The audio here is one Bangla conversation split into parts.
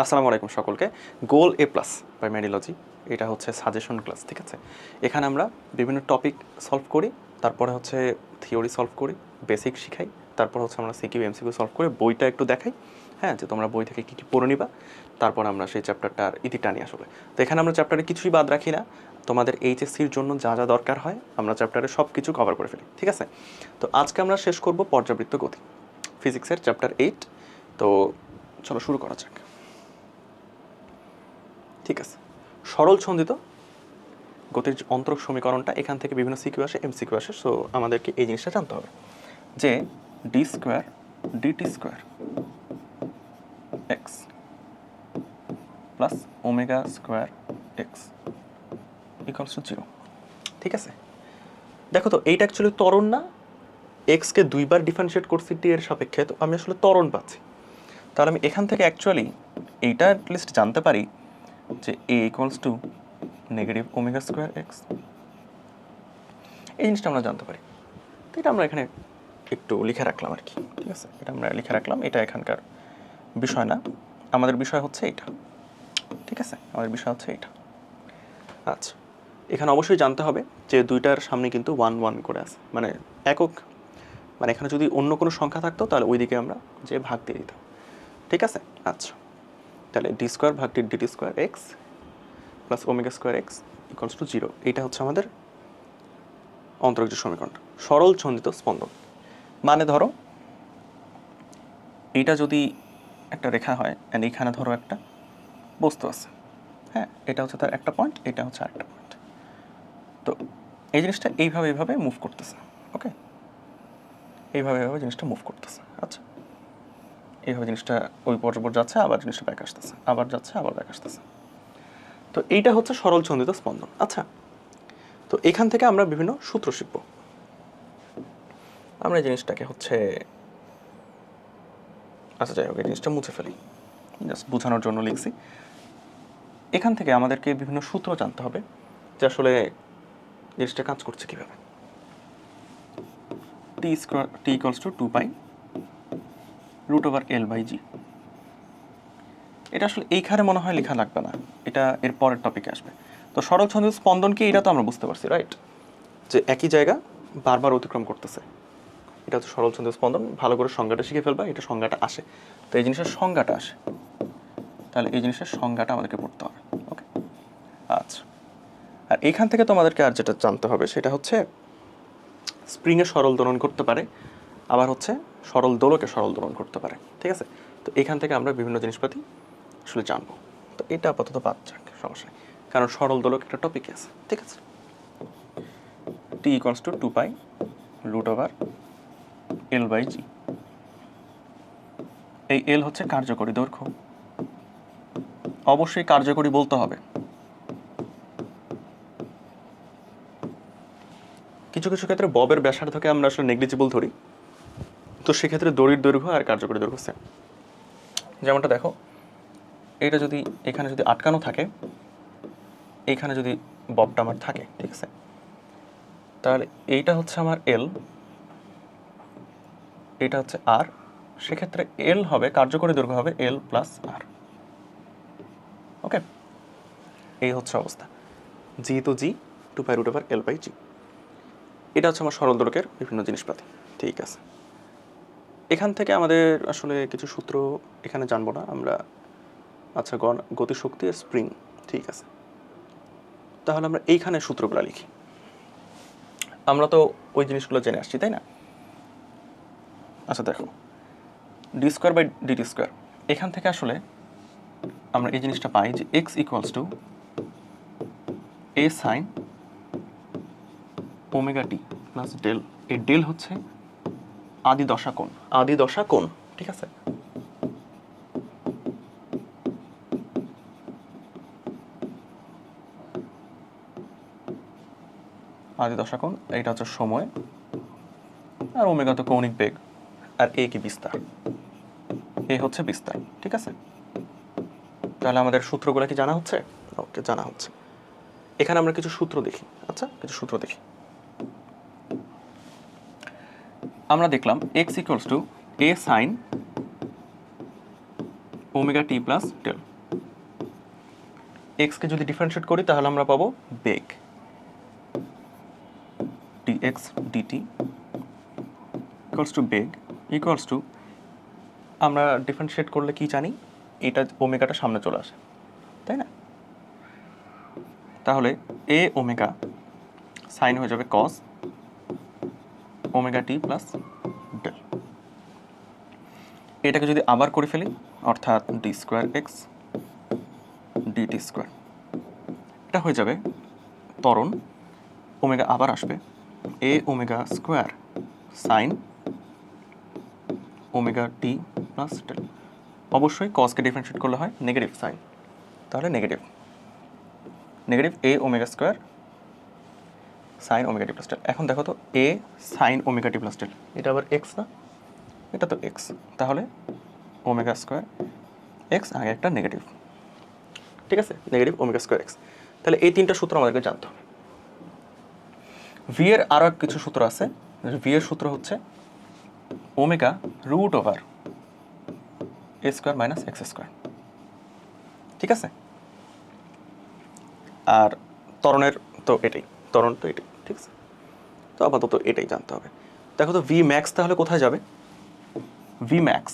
আসসালামু আলাইকুম সকলকে। গোল এ প্লাস বাই মেডিলজি, এটা হচ্ছে সাজেশন ক্লাস, ঠিক আছে। এখানে আমরা বিভিন্ন টপিক সলভ করি, তারপরে হচ্ছে থিওরি সলভ করি, বেসিক শিখাই, তারপর হচ্ছে আমরা সিকিউ এমসিকিউ সলভ করে বইটা একটু দেখাই, হ্যাঁ, যে তোমরা বই থেকে কী কী পড়ে নিবা, তারপর আমরা সেই চ্যাপ্টারটার ইতি টানি আসলে। তো এখানে আমরা চ্যাপ্টারে কিছুই বাদ রাখি না, তোমাদের এইচএসসির জন্য যা যা দরকার হয় আমরা চ্যাপ্টারে সব কিছু কভার করে ফেলি, ঠিক আছে। তো আজকে আমরা শেষ করব পর্যাবৃত্ত গতি, ফিজিক্সের চ্যাপ্টার 8। তো চলো শুরু করা যাক। ঠিক আছে, সরল ছন্দিত গতির অন্তরক সমীকরণটা, এখান থেকে বিভিন্ন সিকিউ আসে, এমসিকিউ আসে। সো আমাদেরকে এই জিনিসটা জানতে হবে যে d square dt square x plus omega square x equals to 0। ঠিক আছে, দেখো তো এইটা অ্যাকচুয়ালি ত্বরণ না, এক্সকে দুইবার ডিফারেন্সিয়েট করছি টি এর সাপেক্ষে, তো আমি আসলে ত্বরণ পাচ্ছি। তাহলে আমি এখান থেকে অ্যাকচুয়ালি এইটা অ্যাটলিস্ট জানতে পারি যে a equals to negative omega square x, এই জিনিসটা আমরা জানতে পারি। তো এটা আমরা এখানে একটু লিখে রাখলাম আর কি, ঠিক আছে, এটা আমরা লিখে রাখলাম। এটা এখানকার বিষয় না, আমাদের বিষয় হচ্ছে এইটা, ঠিক আছে, আমাদের বিষয় হচ্ছে এইটা। আচ্ছা, এখানে অবশ্যই জানতে হবে যে দুইটার সামনে কিন্তু 1 1 করে আছে, মানে একক, মানে এখানে যদি অন্য কোনো সংখ্যা থাকতো তাহলে ওই দিকে আমরা যে ভাগ দিয়ে দিতাম, ঠিক আছে। আচ্ছা, তাহলে ডি স্কোয়ার ভাগ dt square x plus omega square x equals to 0, এইটা হচ্ছে আমাদের অন্তরক যে সমীকরণটা, সরল ছন্দিত স্পন্দন। মানে ধরো এইটা যদি একটা রেখা হয় অ্যান্ড এইখানে ধরো একটা বস্তু আছে, হ্যাঁ, এটা হচ্ছে তার একটা পয়েন্ট, এটা হচ্ছে আরেকটা পয়েন্ট। তো এই জিনিসটা এইভাবে মুভ করতেছে, ওকে, এইভাবে জিনিসটা মুভ করতেছে। আচ্ছা, এইভাবে জিনিসটা ওই পর্যন্ত যাচ্ছে, আবার জিনিসটা ব্যাক আসতেছে, আবার যাচ্ছে, আবার ব্যাক আসতেছে। তো এইটা হচ্ছে সরল ছন্দিত স্পন্দন। আচ্ছা, তো এখান থেকে আমরা বিভিন্ন সূত্র শিখব। আমরা এই জিনিসটাকে হচ্ছে, আচ্ছা যাই হোক, এই জিনিসটা মুছে ফেলি, জাস্ট বোঝানোর জন্য লিখছি। এখান থেকে আমাদেরকে বিভিন্ন সূত্র জানতে হবে যে আসলে জিনিসটা কাজ করছে কীভাবে। T square t equals to 2 pi root over l by g. এটা আসলে এইখানে মনে হয় লেখা লাগবে না, এটা এর পরের টপিকে আসবে। তো সরল ছন্দিত স্পন্দন কি, এটা তো আমরা বুঝতে পারছি, রাইট, যে একই জায়গা বারবার অতিক্রম করতেছে, এটা হচ্ছে সরল ছন্দিত স্পন্দন। ভালো করে সংজ্ঞাটা শিখে ফেলবা, এটা সংজ্ঞাটা আসে, তো এই জিনিসের সংজ্ঞাটা আসে, তাহলে এই জিনিসের সংজ্ঞাটা আমাদেরকে পড়তে হবে, ওকে। আচ্ছা, আর এইখান থেকে তোমাদেরকে আর যেটা জানতে হবে সেটা হচ্ছে স্প্রিংয়ে সরল দোলন করতে পারে, আবার হচ্ছে সরল দোলকে সরল দোলন করতে পারে, ঠিক আছে। তো এখান থেকে আমরা বিভিন্ন জিনিসপাতি আসলে জানবো। তো এটা আপাতত বাদ যাক, সমস্যা নেই, কারণ সরল দোলক একটা টপিক আছে, ঠিক আছে। T equals to 2 pi root over l by g. এই এল হচ্ছে কার্যকরী দৈর্ঘ্য, অবশ্যই কার্যকরী বলতে হবে। কিছু কিছু ক্ষেত্রে ববের ব্যাসার্ধকে আমরা আসলে নেগলিজিবল ধরি, তো সেক্ষেত্রে দড়ির দৈর্ঘ্য আর কার্যকরী দৈর্ঘ্য সেম। যেমনটা দেখো, এটা যদি এখানে যদি আটকানো থাকে, এইখানে যদি ববটা আমার থাকে, ঠিক আছে, তাহলে এইটা হচ্ছে আমার এল, এটা হচ্ছে আর, সেক্ষেত্রে এল হবে, কার্যকরী দৈর্ঘ্য হবে এল প্লাস আর, ওকে। এই হচ্ছে অবস্থা, জি তো জি 2 pi root over l by g. এটা হচ্ছে আমার সরল দোলকের বিভিন্ন জিনিসপাতি, ঠিক আছে। এখান থেকে আমাদের আসলে কিছু সূত্র এখানে জানবো না আমরা। আচ্ছা, গতিশক্তি আর স্প্রিং, ঠিক আছে, তাহলে আমরা এইখানে সূত্রগুলো লিখি। আমরা তো ওই জিনিসগুলো জেনে আসছি, তাই না? আচ্ছা দেখো, d square by dt square, এখান থেকে আসলে আমরা এই জিনিসটা পাই যে x equals to a sine omega t plus del. এই ডেল হচ্ছে আদি দশা কোণ, আদি দশা কোণ, ঠিক আছে। আদি দশা কোণ, এইটা হচ্ছে সময়, আর ওমেগা তো কৌণিক বেগ, আর এ কি বিস্তার, এ হচ্ছে বিস্তার, ঠিক আছে। তাহলে আমাদের সূত্রগুলো কি জানা হচ্ছে? ওকে, জানা হচ্ছে। এখানে আমরা কিছু সূত্র দেখি, আচ্ছা কিছু সূত্র দেখি। আমরা দেখলাম x equals to a sine omega t plus del, এক্সকে যদি ডিফারেন্সিয়েট করি তাহলে আমরা পাবো বেগ ডিএক্স ডিটি ইকুয়ালস টু বেগ ইকুয়ালস টু, আমরা ডিফারেন্সিয়েট করলে কি জানি, এটা ওমেগাটা সামনে চলে আসে, তাই না? তাহলে এ ওমেগা সাইন হয়ে যাবে cos omega t plus del. এটাকে যদি আবার করে ফেলি, অর্থাৎ d square x dt square, এটা হয়ে যাবে ত্বরণ, ওমেগা আবার আসবে a omega square sine omega t plus del. অবশ্যই কসকে ডিফারেন্সিয়েট করলে হয় নেগেটিভ সাইন, তাহলে negative a omega square sine omega t plus del. এখন দেখো তো a sine omega t plus del, এটা আবার এক্স না, এটা তো এক্স, তাহলে ওমেগা স্কোয়ার এক্স আগে একটা নেগেটিভ, ঠিক আছে, নেগেটিভ ওমেগা স্কোয়ার এক্স। তাহলে এই তিনটা সূত্র আমাদেরকে জানতে হবে। ভি এর আরও কিছু সূত্র আছে। ভি এর সূত্র হচ্ছে omega root over a square minus x square, ঠিক আছে। আর ত্বরণের তো এটাই, ত্বরণ তো এটাই, ঠিক আছে। তো আপাতত এটাই জানতে হবে। দেখো তো ভি ম্যাক্স তাহলে কোথায় যাবে? ভি ম্যাক্স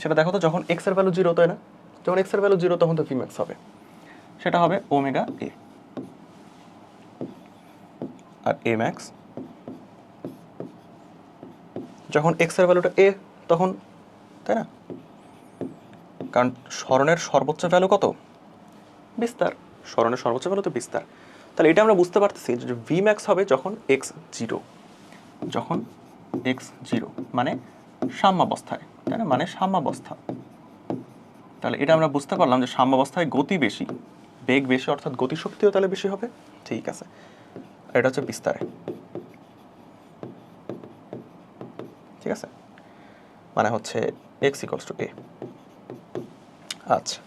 সেটা দেখো তো, যখন এক্স এর ভ্যালু 0, তাই না? যখন এক্স এর ভ্যালু 0 তখন তো ভি ম্যাক্স হবে, সেটা হবে ওমেগা এ। আর এ ম্যাক্স যখন এক্স এর ভ্যালুটা এ তখন, তাই না? কারণ স্মরণের সর্বোচ্চ ভ্যালু কত? বিস্তার। স্মরণের সর্বোচ্চ ভ্যালু তো বিস্তার। তাহলে এটা আমরা বুঝতে পারতেছি যে ভি ম্যাক্স হবে যখন এক্স 0, যখন এক্স 0 মানে সাম্যাবস্থায়, তাই না? মানে সাম্যাবস্থা। তাহলে এটা আমরা বুঝতে পারলাম যে সাম্যাবস্থায় গতি বেশি, বেগ বেশি, অর্থাৎ গতিশক্তিও তাহলে বেশি হবে, ঠিক আছে। এটা হচ্ছে বিস্তারে, ঠিক আছে, মানে হচ্ছে এক্স ইকুয়ালস টু এ। আচ্ছা,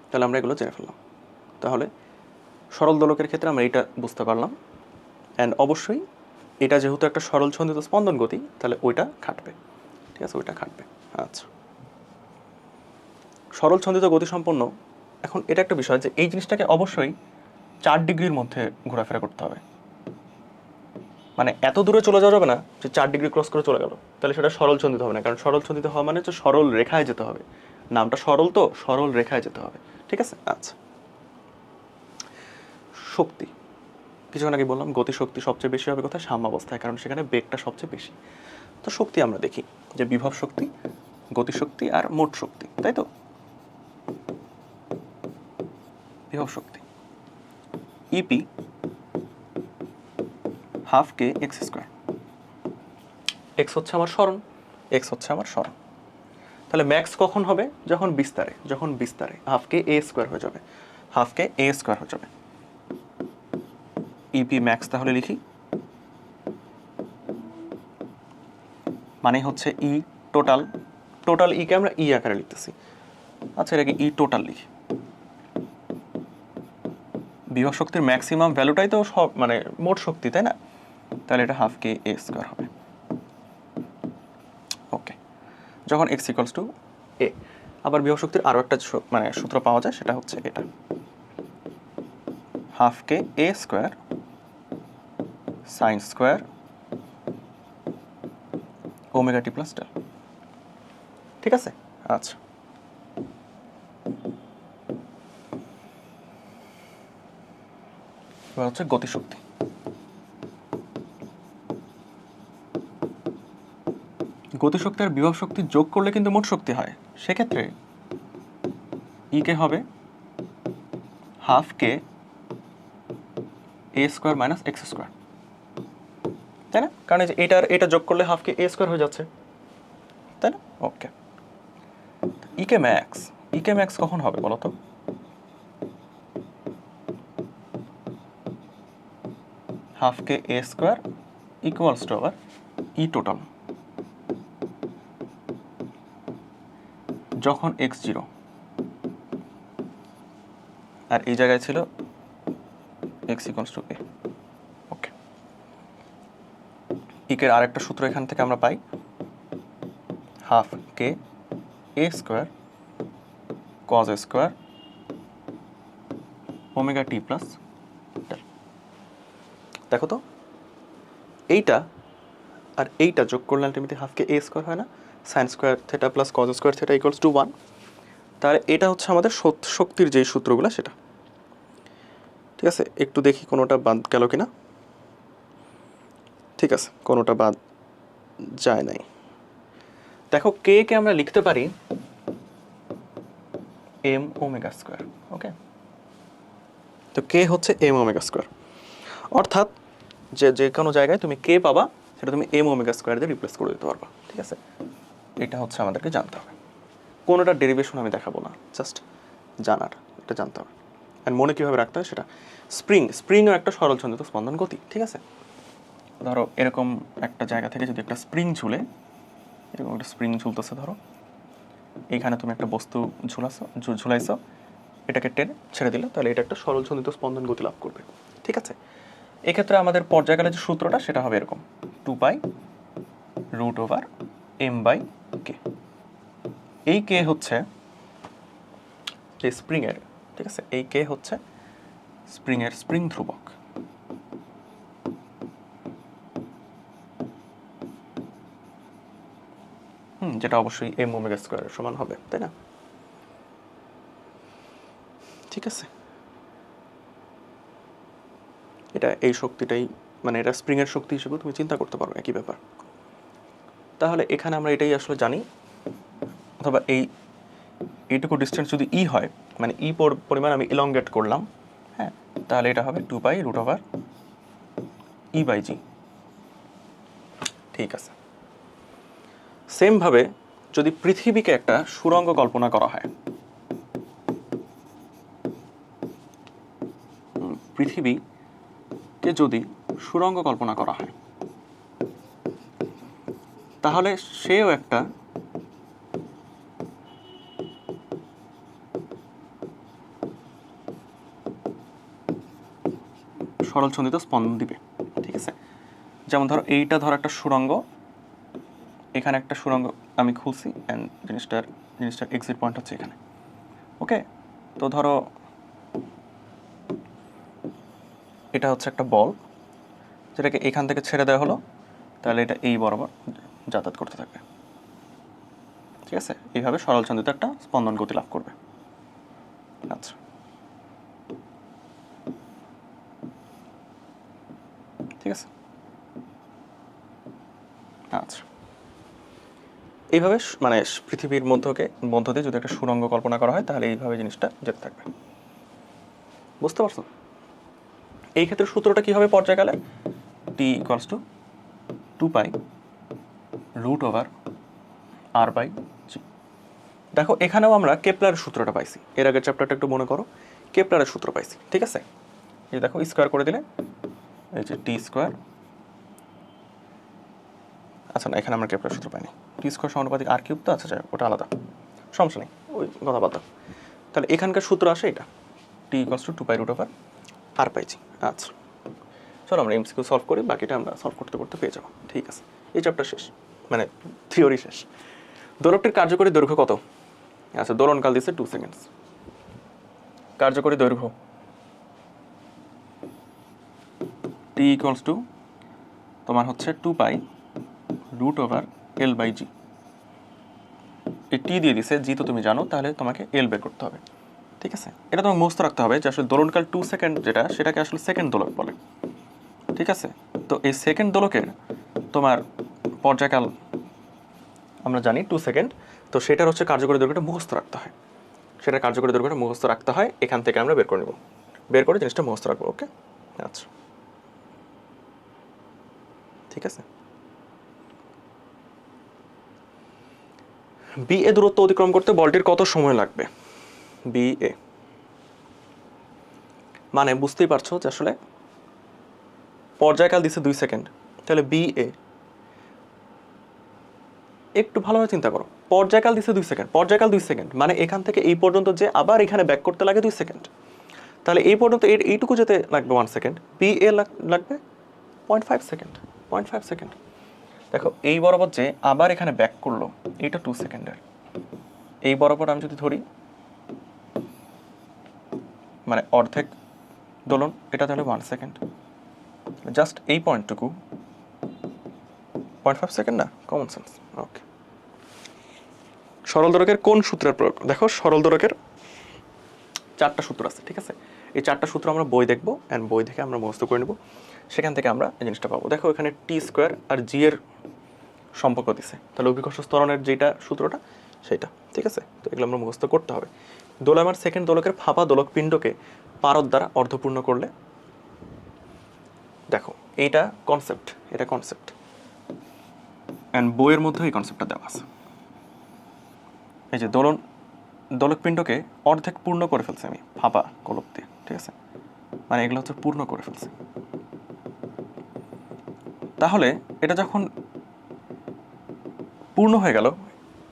তাহলে আমরা এগুলো জেনে ফেললাম। তাহলে সরল দোলকের ক্ষেত্রে আমরা এটা বুঝতে পারলাম। অ্যান্ড অবশ্যই এটা যেহেতু একটা সরল ছন্দিত স্পন্দন গতি, তাহলে ওইটা খাটবে, ঠিক আছে, ওইটা খাটবে। আচ্ছা, সরল ছন্দিত গতি সম্পন্ন। এখন এটা একটা বিষয় যে এই জিনিসটাকে অবশ্যই 4 ডিগ্রির মধ্যে ঘোরাফেরা করতে হবে। মানে এত দূরে চলে যাওয়া যাবে না যে 4 ডিগ্রি ক্রস করে চলে গেল, তাহলে সেটা সরল ছন্দিত হবে না। কারণ সরল ছন্দিত হওয়া মানে হচ্ছে সরল রেখায় যেতে হবে, নামটা সরল, তো সরল রেখায় যেতে হবে, ঠিক আছে। আচ্ছা, শক্তি, কিছুক্ষণ আগে বললাম গতিশক্তি সবচেয়ে বেশি হবে কোথায়? সাম্যাবস্থায়, কারণ সেখানে বেগটা সবচেয়ে বেশি। তো শক্তি আমরা দেখি যে বিভব শক্তি, গতিশক্তি আর মোট শক্তি, তাই তো? বিভব শক্তি ইপি হাফ কে এক্স স্কোয়ার। এক্স হচ্ছে আমার স্মরণ, এক্স হচ্ছে আমার স্মরণ। তাহলে ম্যাক্স কখন হবে? যখন বিস্তারে, যখন বিস্তারে হাফ কে এ স্কোয়ার হয়ে যাবে, হাফ কে এ স্কোয়ার হয়ে যাবে। ইপি ম্যাক্স তাহলে লিখি, মানে হচ্ছে ই টোটাল, টোটাল ইকে আমরা ই আকারে লিখতেছি। আচ্ছা, এটাকে ই টোটাল লিখি। বিভব শক্তির ম্যাক্সিমাম ভ্যালুটাই তো সব মানে মোট শক্তি, তাই না? তাহলে এটা হাফ কে এ স্কোয়ার হবে। ওকে, যখন এক্স ইকুয়ালস টু এ। আবার বিভব শক্তির আরও একটা মানে সূত্র পাওয়া যায়, সেটা হচ্ছে এটা, হাফ কে a square sine square omega t plus del, ঠিক আছে। আচ্ছা, এবার হচ্ছে গতিশক্তি। গতিশক্তি আর বিভব শক্তি যোগ করলে কিন্তু মোট শক্তি হয়। সেক্ষেত্রে ই কে হবে হাফ কে a square minus x square, তাই না? কারণ এই যে এটা যোগ করলে হাফ কে এ স্কোয়ার হয়ে যাচ্ছে, তাই না? ওকে, ই কে ম্যাক্স কখন হবে বলো তো? হাফ কে এ স্কোয়ার ইকুয়ালস টু আবার ই টোটাল, যখন এক্স 0 আর এই জায়গায় ছিল x equals to a. Okay, ইকের আরেকটা সূত্র এখান থেকে আমরা পাই, হাফ কে a square cos a square omega t plus del. দেখো তো এইটা আর এইটা যোগ করলে আলটিমেটলি হাফ কে এ স্কোয়ার হয় না, sine square theta plus cos square theta equals to 1। তাহলে এটা হচ্ছে আমাদের শক্তির যেই সূত্রগুলো সেটা। ঠিক আছে, একটু দেখি কোনোটা বাদ গেল কিনা। ঠিক আছে, কোনোটা বাদ যায় নাই। দেখো কে কে আমরা লিখতে পারি এম ওমেগা স্কোয়ার। ওকে, তো কে হচ্ছে এম ওমেগা স্কোয়ার, অর্থাৎ যে কোনো জায়গায় তুমি কে পাবা সেটা তুমি এম ওমেগা স্কোয়ার দিয়ে রিপ্লেস করে দিতে পারবা। ঠিক আছে, এটা হচ্ছে আমাদেরকে জানতে হবে। কোনোটা ডেরিভেশন আমি দেখাবো না, জাস্ট জানার, এটা জানতে হবে। অ্যান্ড মনে কীভাবে রাখতে হয় সেটা। স্প্রিংও একটা সরল ছন্দিত স্পন্দন গতি। ঠিক আছে, ধরো এরকম একটা জায়গা থেকে যদি একটা স্প্রিং ঝুলে, এরকম একটা স্প্রিং ঝুলতেছে, ধরো এইখানে তুমি একটা বস্তু ঝুলাইছো, এটাকে টেনে ছেড়ে দিলে, তাহলে এটা একটা সরল ছন্দিত স্পন্দন গতি লাভ করবে। ঠিক আছে, এক্ষেত্রে আমাদের পর্যায়কালের যে সূত্রটা সেটা হবে এরকম 2π√m/k। এই কে হচ্ছে এই স্প্রিংয়ের, ঠিক আছে, এই কে হচ্ছে স্প্রিংয়ের স্প্রিং ধ্রুবক। যেটা অবশ্যই এম ওমেগা স্কোয়ারের সমান হবে, তাই না? ঠিক আছে, এটা এই শক্তিটাই, মানে এটা স্প্রিংয়ের শক্তি হিসেবে তুমি চিন্তা করতে পারো, একই ব্যাপার। তাহলে এখানে আমরা এটাই আসলে জানি, অথবা এইটুকু ডিস্টেন্স যদি ই হয়, মানে ই পরিমাণ আমি ইলংগেট করলাম, হ্যাঁ, তাহলে এটা হবে 2π√e/g। ঠিক আছে, সেমভাবে যদি পৃথিবীকে একটা সুড়ঙ্গ কল্পনা করা হয়, পৃথিবীকে যদি সুড়ঙ্গ কল্পনা করা হয়, তাহলে সেও একটা সরল ছন্দিত স্পন্দন দিবে। ঠিক আছে, যেমন ধরো এইটা ধরো একটা সুড়ঙ্গ, এখানে একটা সুড়ঙ্গ আমি খুলছি, অ্যান্ড জিনিসটার এক্সিট পয়েন্ট হচ্ছে এখানে। ওকে, তো ধরো এটা হচ্ছে একটা বল, যেটাকে এখান থেকে ছেড়ে দেওয়া হলো, তাহলে এটা এই বরাবর যাতায়াত করতে থাকবে। ঠিক আছে, এইভাবে সরল ছন্দিত একটা স্পন্দন গতি লাভ করবে। আচ্ছা, ঠিক আছে, আচ্ছা, এইভাবে মানে পৃথিবীর মধ্য দিয়ে যদি একটা সুড়ঙ্গ কল্পনা করা হয়, তাহলে এইভাবে জিনিসটা যেতে থাকবে। বুঝতে পারছো? এই ক্ষেত্রে সূত্রটা কি হবে পর্যায়কালে? t = 2π√r/g। দেখো এখানেও আমরা কেপলারের সূত্রটা পাইছি, এর আগের চ্যাপ্টারটা একটু মনে করো, কেপলারের সূত্র পাইছি। ঠিক আছে, এই দেখো স্কোয়ার করে দিলে এই যে টি স্কোয়ার, আচ্ছা না, এখানে আমরা কেপলারের সূত্র পাইনি, টি স্কোয়ার সমানুপাতিক r কিউব, তো আচ্ছা যাই, ওটা আলাদা, সমস্যা নেই, ওই কথা বাদ দাও। তাহলে এখানকার সূত্র আসে এটা, t = 2π√r/g। আচ্ছা, চলো আমরা এমসিকিউ সলভ করি, বাকিটা আমরা সলভ করতে করতে পেয়ে যাবো। ঠিক আছে, এই চ্যাপ্টার শেষ, মানে থিওরি শেষ। দোলকটির কার্যকরী দৈর্ঘ্য কত? আচ্ছা, দোলনকাল দিচ্ছে 2 সেকেন্ডস। কার্যকরী দৈর্ঘ্য t = তোমার হচ্ছে 2π√L/g। এই টি দিয়ে দিছে, জি তো তুমি জানো, তাহলে তোমাকে এল বের করতে হবে। ঠিক আছে, এটা তোমাকে মুখস্থ রাখতে হবে যে আসলে দোলনকাল 2 সেকেন্ড যেটা, সেটাকে আসলে সেকেন্ড দোলক বলে। ঠিক আছে, তো এই সেকেন্ড দোলকের তোমার পর্যায়কাল আমরা জানি 2 সেকেন্ড, তো সেটার হচ্ছে কার্যকরী দৈর্ঘ্যটা মুখস্থ রাখতে হয়, সেটার কার্যকরী দৈর্ঘ্যটা মুখস্থ রাখতে হয়, এখান থেকে আমরা বের করে নেব, বের করে জিনিসটা মুখস্থ রাখবো। ওকে, আচ্ছা, ঠিক আছে। বি এ দূরত্ব অতিক্রম করতে বলটির কত সময় লাগবে? বি এ মানে বুঝতেই পারছো যে আসলে পর্যায়কাল দিচ্ছে 2 সেকেন্ড, তাহলে বি এ, একটু ভালোভাবে চিন্তা করো, পর্যায়কাল দিচ্ছে 2 সেকেন্ড, পর্যায়কাল 2 সেকেন্ড মানে এখান থেকে এই পর্যন্ত যে আবার এখানে ব্যাক করতে লাগে 2 সেকেন্ড, তাহলে এই পর্যন্ত এইটুকু যেতে লাগবে 1 সেকেন্ড, বি এ লাগবে 0.5 সেকেন্ড, 0.5 সেকেন্ড। দেখো এই বরাবর যে আবার এখানে ব্যাক করলো, এইটা 2 সেকেন্ডের। এই বরাবর আমি যদি ধরি মানে অর্ধেক দোলন, এটা তাহলে 1 সেকেন্ড। জাস্ট এই পয়েন্টটুকু 0.5 সেকেন্ড না, কমন সেন্স। ওকে, সরল দোলকের কোন সূত্রের প্রয়োগ? দেখো সরল দোলকের 4টা সূত্র আছে, ঠিক আছে? এই 4টা সূত্র আমরা বই দেখবো, অ্যান্ড বই দেখে আমরা মুখস্থ করে নেব, সেখান থেকে আমরা এই জিনিসটা পাবো। দেখো এখানে টি স্কোয়ার আর জি এর সম্পর্ক দিছে, তাহলে অভিকর্ষ ত্বরণের যেটা সূত্রটা সেটা, ঠিক আছে? তো এগুলো আমরা মুখস্থ করতে হবে। দোলাইমার সেকেন্ড দোলকের ফাঁপা দোলক পিণ্ডকে পারদ দ্বারা অর্ধপূর্ণ করলে, দেখো এইটা কনসেপ্ট, এটা কনসেপ্ট, অ্যান্ড বইয়ের মধ্যে এই কনসেপ্টটা দেওয়া আছে। এই যে দোলকপিণ্ডকে অর্ধেক পূর্ণ করে ফেলছি আমি ফাঁপা গোলক দিয়ে, ঠিক আছে? মানে এগুলো হচ্ছে পূর্ণ করে ফেলছি। তাহলে এটা যখন পূর্ণ হয়ে গেল,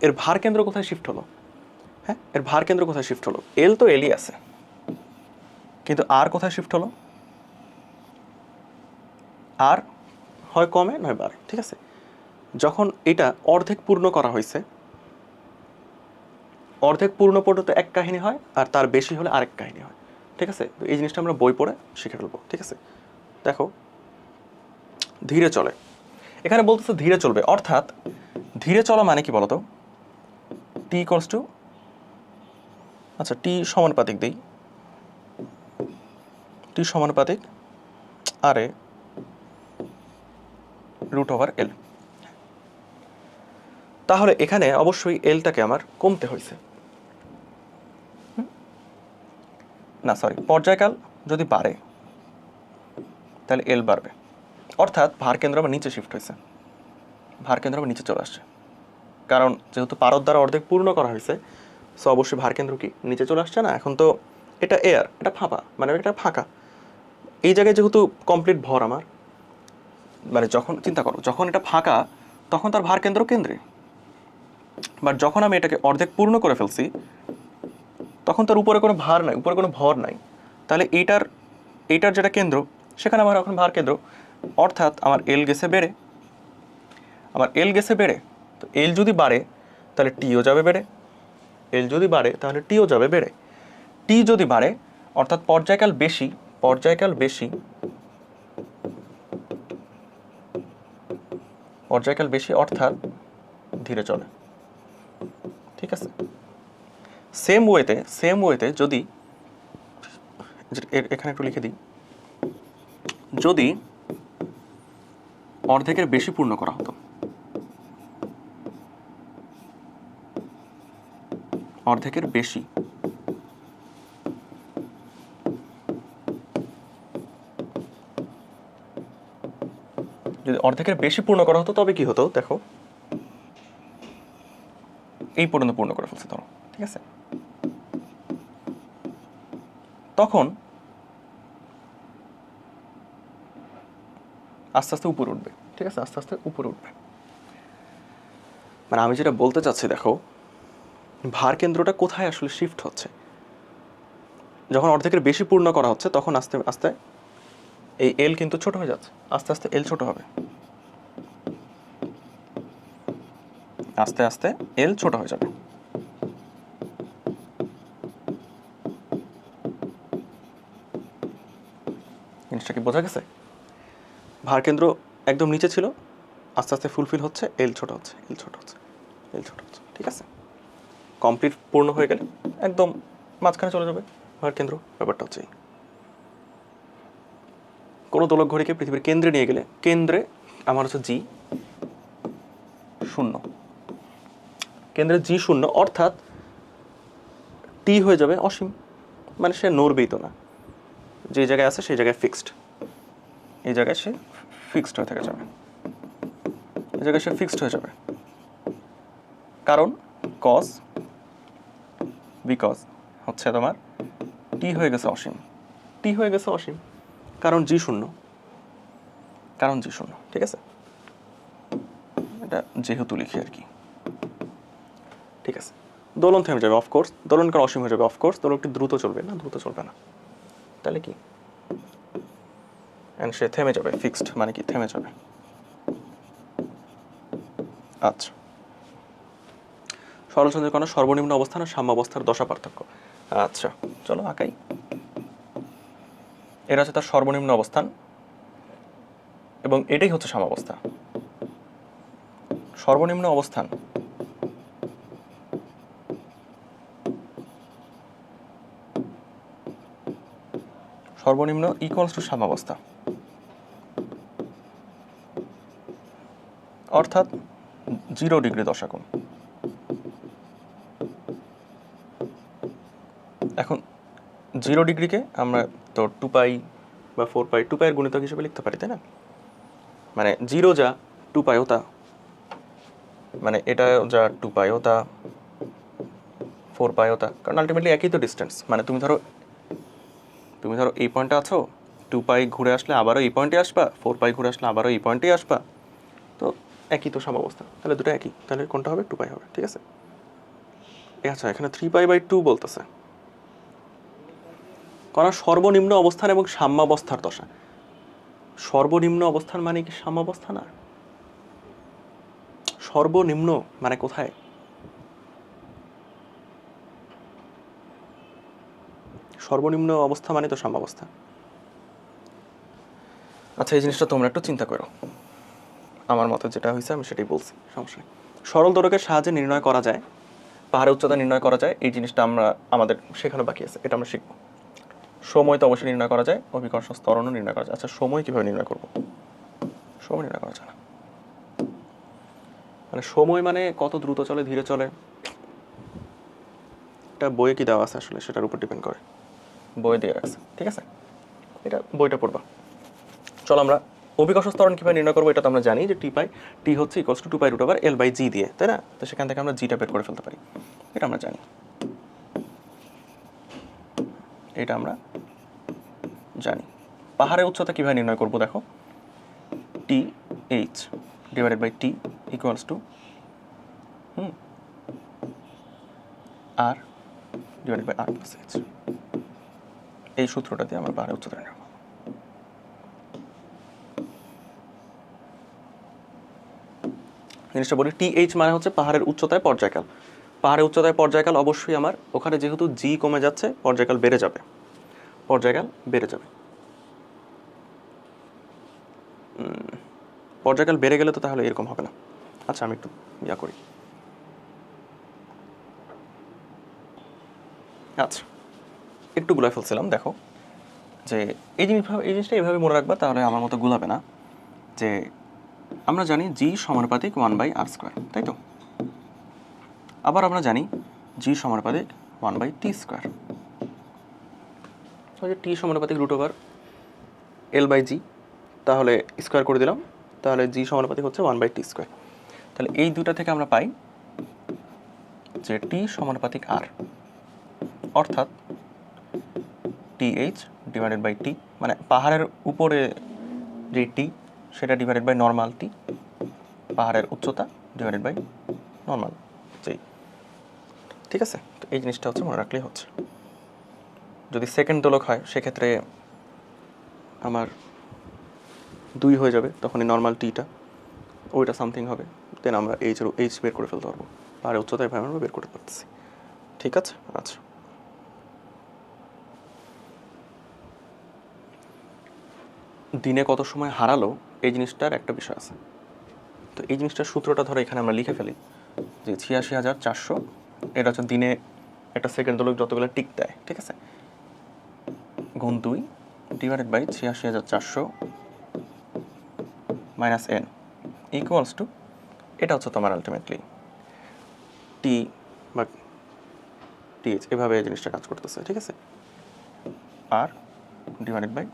এর ভার কেন্দ্র কোথায় শিফট হলো? হ্যাঁ, এর ভার কেন্দ্র কোথায় শিফট হলো? এল তো এলই আছে, কিন্তু আর কোথায় শিফট হলো? আর হয় কমে নয় বাড়ে, ঠিক আছে? যখন এটা অর্ধেক পূর্ণ করা হয়েছে, অর্ধেক পূর্ণ পর্যন্ত এক কাহিনী হয়, আর তার বেশি হলে আরেক কাহিনী হয়, ঠিক আছে? তো এই জিনিসটা আমরা বই পড়ে শিখে ফেলবো, ঠিক আছে? দেখো ধীরে চলে, এখানে বলতেছে ধীরে চলবে, অর্থাৎ ধীরে চলা মানে কি বলতো? টি ইকুয়ালস টু, আচ্ছা টি সমানুপাতিক দিই, টি সমানুপাতিক আর এ √L। তাহলে এখানে অবশ্যই এলটাকে আমার কমতে হয়েছে, না সরি, পর্যায়কাল যদি বাড়ে তাহলে এল বাড়বে, অর্থাৎ ভার কেন্দ্র আমার নিচে শিফট হয়েছে, ভার কেন্দ্র আমার নিচে চলে আসছে, কারণ যেহেতু পারদ দ্বারা অর্ধেক পূর্ণ করা হয়েছে, সো অবশ্যই ভার কেন্দ্র কি নিচে চলে আসছে না? এখন তো এটা এয়ার, এটা ফাঁপা, মানে এটা ফাঁকা, এই জায়গায় যেহেতু কমপ্লিট ভর আমার, মানে যখন চিন্তা করো যখন এটা ফাঁকা তখন তার ভার কেন্দ্র কেন্দ্রে, বাট যখন আমি এটাকে অর্ধেক পূর্ণ করে ফেলছি তখন তার উপরে কোনো ভার নাই, উপরে কোনো ভর নাই, তাহলে এইটার যেটা কেন্দ্র সেখানে আমার এখন ভার কেন্দ্র, অর্থাৎ আমার এল গেছে বেড়ে, আমার এল গেছে বেড়ে, তো এল যদি বাড়ে তাহলে টিও যাবে বেড়ে, এল যদি বাড়ে তাহলে টিও যাবে বেড়ে, টি যদি বাড়ে অর্থাৎ পর্যায়কাল বেশি, পর্যায়কাল বেশি, পর্যায়কাল বেশি অর্থাৎ ধীরে চলে, ঠিক আছে? সেম ওয়েতে যদি এখানে একটু লিখে দিই, যদি অর্ধেকের বেশি পূর্ণ করা হতো, অর্ধেকের বেশি, যদি অর্ধেকের বেশি পূর্ণ করা হতো তবে কি হতো? দেখো এই পর্যন্ত পূর্ণ করে ফেলছে ধরো, ঠিক আছে? তখন আস্তে আস্তে উপরে উঠবে, ঠিক আছে? আস্তে আস্তে উপরে উঠবে, মানে আমি যেটা বলতে চাচ্ছি, দেখো ভার কেন্দ্রটা কোথায় আসলে শিফট হচ্ছে? যখন অর্ধেকের বেশি পূর্ণ করা হচ্ছে তখন আস্তে আস্তে এই এল কিন্তু ছোট হয়ে যাচ্ছে, আস্তে আস্তে এল ছোট হবে, আস্তে আস্তে এল ছোট হয়ে যাবে। জিনিসটা কি বোঝা গেছে? ভার কেন্দ্র একদম নিচে ছিল, আস্তে আস্তে ফুলফিল হচ্ছে, এল ছোট হচ্ছে, এল ছোট হচ্ছে, এল ছোট হচ্ছে, ঠিক আছে? কমপ্লিট পূর্ণ হয়ে গেলে একদম মাঝখানে চলে যাবে ভার কেন্দ্র, ব্যাপারটা হচ্ছে কোনো দোলক ঘড়িকে পৃথিবীর কেন্দ্রে নিয়ে গেলে, কেন্দ্রে আমার হচ্ছে জি শূন্য, কেন্দ্রে জি শূন্য, অর্থাৎ টি হয়ে যাবে অসীম, মানে সে নড়বেই তো না, যে জায়গায় আছে সেই জায়গায় ফিক্সড, এই জায়গায় সে ফিক্সড হয়ে থেকে যাবে, এই জায়গায় সে ফিক্সড হয়ে যাবে, কারণ কজ বিকজ হচ্ছে তোমার টি হয়ে গেছে অসীম, টি হয়ে গেছে অসীম, কারণ জি শূন্য, কারণ জি শূন্য, ঠিক আছে? এটা যেহেতু লিখি আর কি, ঠিক আছে? দোলন থেমে যাবে অফকোর্স, দোলন কারণ অসীম হয়ে যাবে অফকোর্স, দোলনটি দ্রুত চলবে না, দ্রুত চলবে না, তাহলে কি অ্যান্ড সে থেমে যাবে, ফিক্সড মানে কি থেমে যাবে। আচ্ছা, সরল সঞ্চয় কণার সর্বনিম্ন অবস্থান আর সাম্যাবস্থার দশা পার্থক্য। আচ্ছা চলো আঁকাই। এটা হচ্ছে তার সর্বনিম্ন অবস্থান এবং এটাই হচ্ছে সাম্যাবস্থা। সর্বনিম্ন অবস্থান সর্বনিম্ন ইকুয়ালস টু সাম্যাবস্থা, অর্থাৎ 0 ডিগ্রি দশাকোণ। এখন 0 ডিগ্রিকে আমরা তো 2π বা 4π 2π এর গুণিতক হিসেবে লিখতে পারি, তাই না? মানে 0 যা 2πও তা, মানে এটা যা 2πও তা 4πও তা, কারণ আলটিমেটলি একই তো ডিস্টেন্স। মানে তুমি ধরো এই পয়েন্টে আছো, 2π ঘুরে আসলে আবারও এই পয়েন্টে আসবা, 4π ঘুরে আসলে আবারও এই পয়েন্টেই আসবা, তো একই তো সাম্যাবস্থা, তাহলে দুটো একই, তাহলে কোনটা হবে? 2π হবে, ঠিক আছে? আচ্ছা, এখানে 3π/2 বলতেছে কণার সর্বনিম্ন অবস্থান এবং সাম্যাবস্থার দশা। সর্বনিম্ন অবস্থান মানে কি সাম্যাবস্থা না? সর্বনিম্ন মানে কোথায়? সর্বনিম্ন অবস্থা মানে তো সাম্যাবস্থা। আচ্ছা, এই জিনিসটা তোমরা একটু চিন্তা করো। আমার মতে যেটা হয়েছে আমি সেটাই বলছি, সমস্যা নেই। সরল দোলকের সাহায্যে নির্ণয় করা যায়, পাহাড়ের উচ্চতা নির্ণয় করা যায়, এই জিনিসটা আমাদের শেখানো বাকি আছে, এটা আমরা শিখবো। সময় তো অবশ্যই নির্ণয় করা যায়, অভিকর্ষ ত্বরণও নির্ণয় করা যায়। আচ্ছা, সময় কিভাবে নির্ণয় করবো? সময় নির্ণয় করা যায় না। মানে সময় মানে কত দ্রুত চলে, ধীরে চলে, এটা বইয়ে কি দেওয়া আছে আসলে সেটার উপর ডিপেন্ড করে, বইয়ে দিয়ে রাখছে, ঠিক আছে? এটা বইটা পড়বা। চলো আমরা অভিকর্ষ ত্বরণ কীভাবে নির্ণয় করবো, এটা তো আমরা জানি যে টি হচ্ছে ইকুয়ালস টু 2π√L/g দিয়ে, তাই না? তো সেখান থেকে আমরা জিটা বের করে ফেলতে পারি, এটা আমরা জানি, এটা আমরা জানি। পাহাড়ের উচ্চতা কীভাবে নির্ণয় করবো দেখো, TH/T ইকুয়ালস টু R/R+H, এই সূত্রটা দিয়ে আমরা পাহাড়ের উচ্চতা নির্ণয় করব। জিনিসটা বলি, TH মানে হচ্ছে পাহাড়ের উচ্চতায় পর্যায়কাল। পাহাড়ের উচ্চতায় পর্যায়কাল অবশ্যই আমার ওখানে যেহেতু জি কমে যাচ্ছে, পর্যায়কাল বেড়ে যাবে, পর্যায়কাল বেড়ে গেলে তো তাহলে এরকম হবে না। আচ্ছা, আমি একটু করি। আচ্ছা, একটু গুলাই ফেলছিলাম, দেখো যে এই জিনিসটা এইভাবে মনে রাখবা, তাহলে আমার মতো গুলাবে না। যে আমরা জানি জি সমানুপাতিক 1/r², তাই তো? আবার আমরা জানি জি সমানুপাতিক 1/t²। যে টি সমানুপাতিক √L/g, তাহলে স্কোয়ার করে দিলাম, তাহলে জি সমানুপাতিক হচ্ছে 1/t²। তাহলে এই দুটা থেকে আমরা পাই যে টি সমানুপাতিক আর, অর্থাৎ TH/T, মানে পাহাড়ের উপরে যে টি সেটা ডিভাইডেড বাই নর্মাল টি, পাহাড়ের উচ্চতা ডিভাইডেড বাই নর্মাল জি, ঠিক আছে? তো এই জিনিসটা হচ্ছে মনে রাখলেই হচ্ছে। যদি সেকেন্ড দোলক হয় সেক্ষেত্রে আমার 2 হয়ে যাবে, তখন এই নর্মাল টিটা ওইটা সামথিং হবে, দেন আমরা এইচ বের করে ফেলতে পারবো, পাহাড়ের উচ্চতা এভাবে আমরা বের করতে পারতেছি, ঠিক আছে? আচ্ছা, দিনে কত সময় হারালো এই জিনিসটার একটা বিষয় আছে। তো এই জিনিসটার সূত্রটা ধরো এখানে আমরা লিখে ফেলি যে 86,400, এটা হচ্ছে দিনে একটা সেকেন্ড দোলক যতগুলো টিক দেয়, ঠিক আছে? গুণ 2 divided by 86,400 minus n equals to, এটা হচ্ছে তোমার আলটিমেটলি টি বা টিএইচ, এভাবে এই জিনিসটা কাজ করতেছে, ঠিক আছে? আর divided by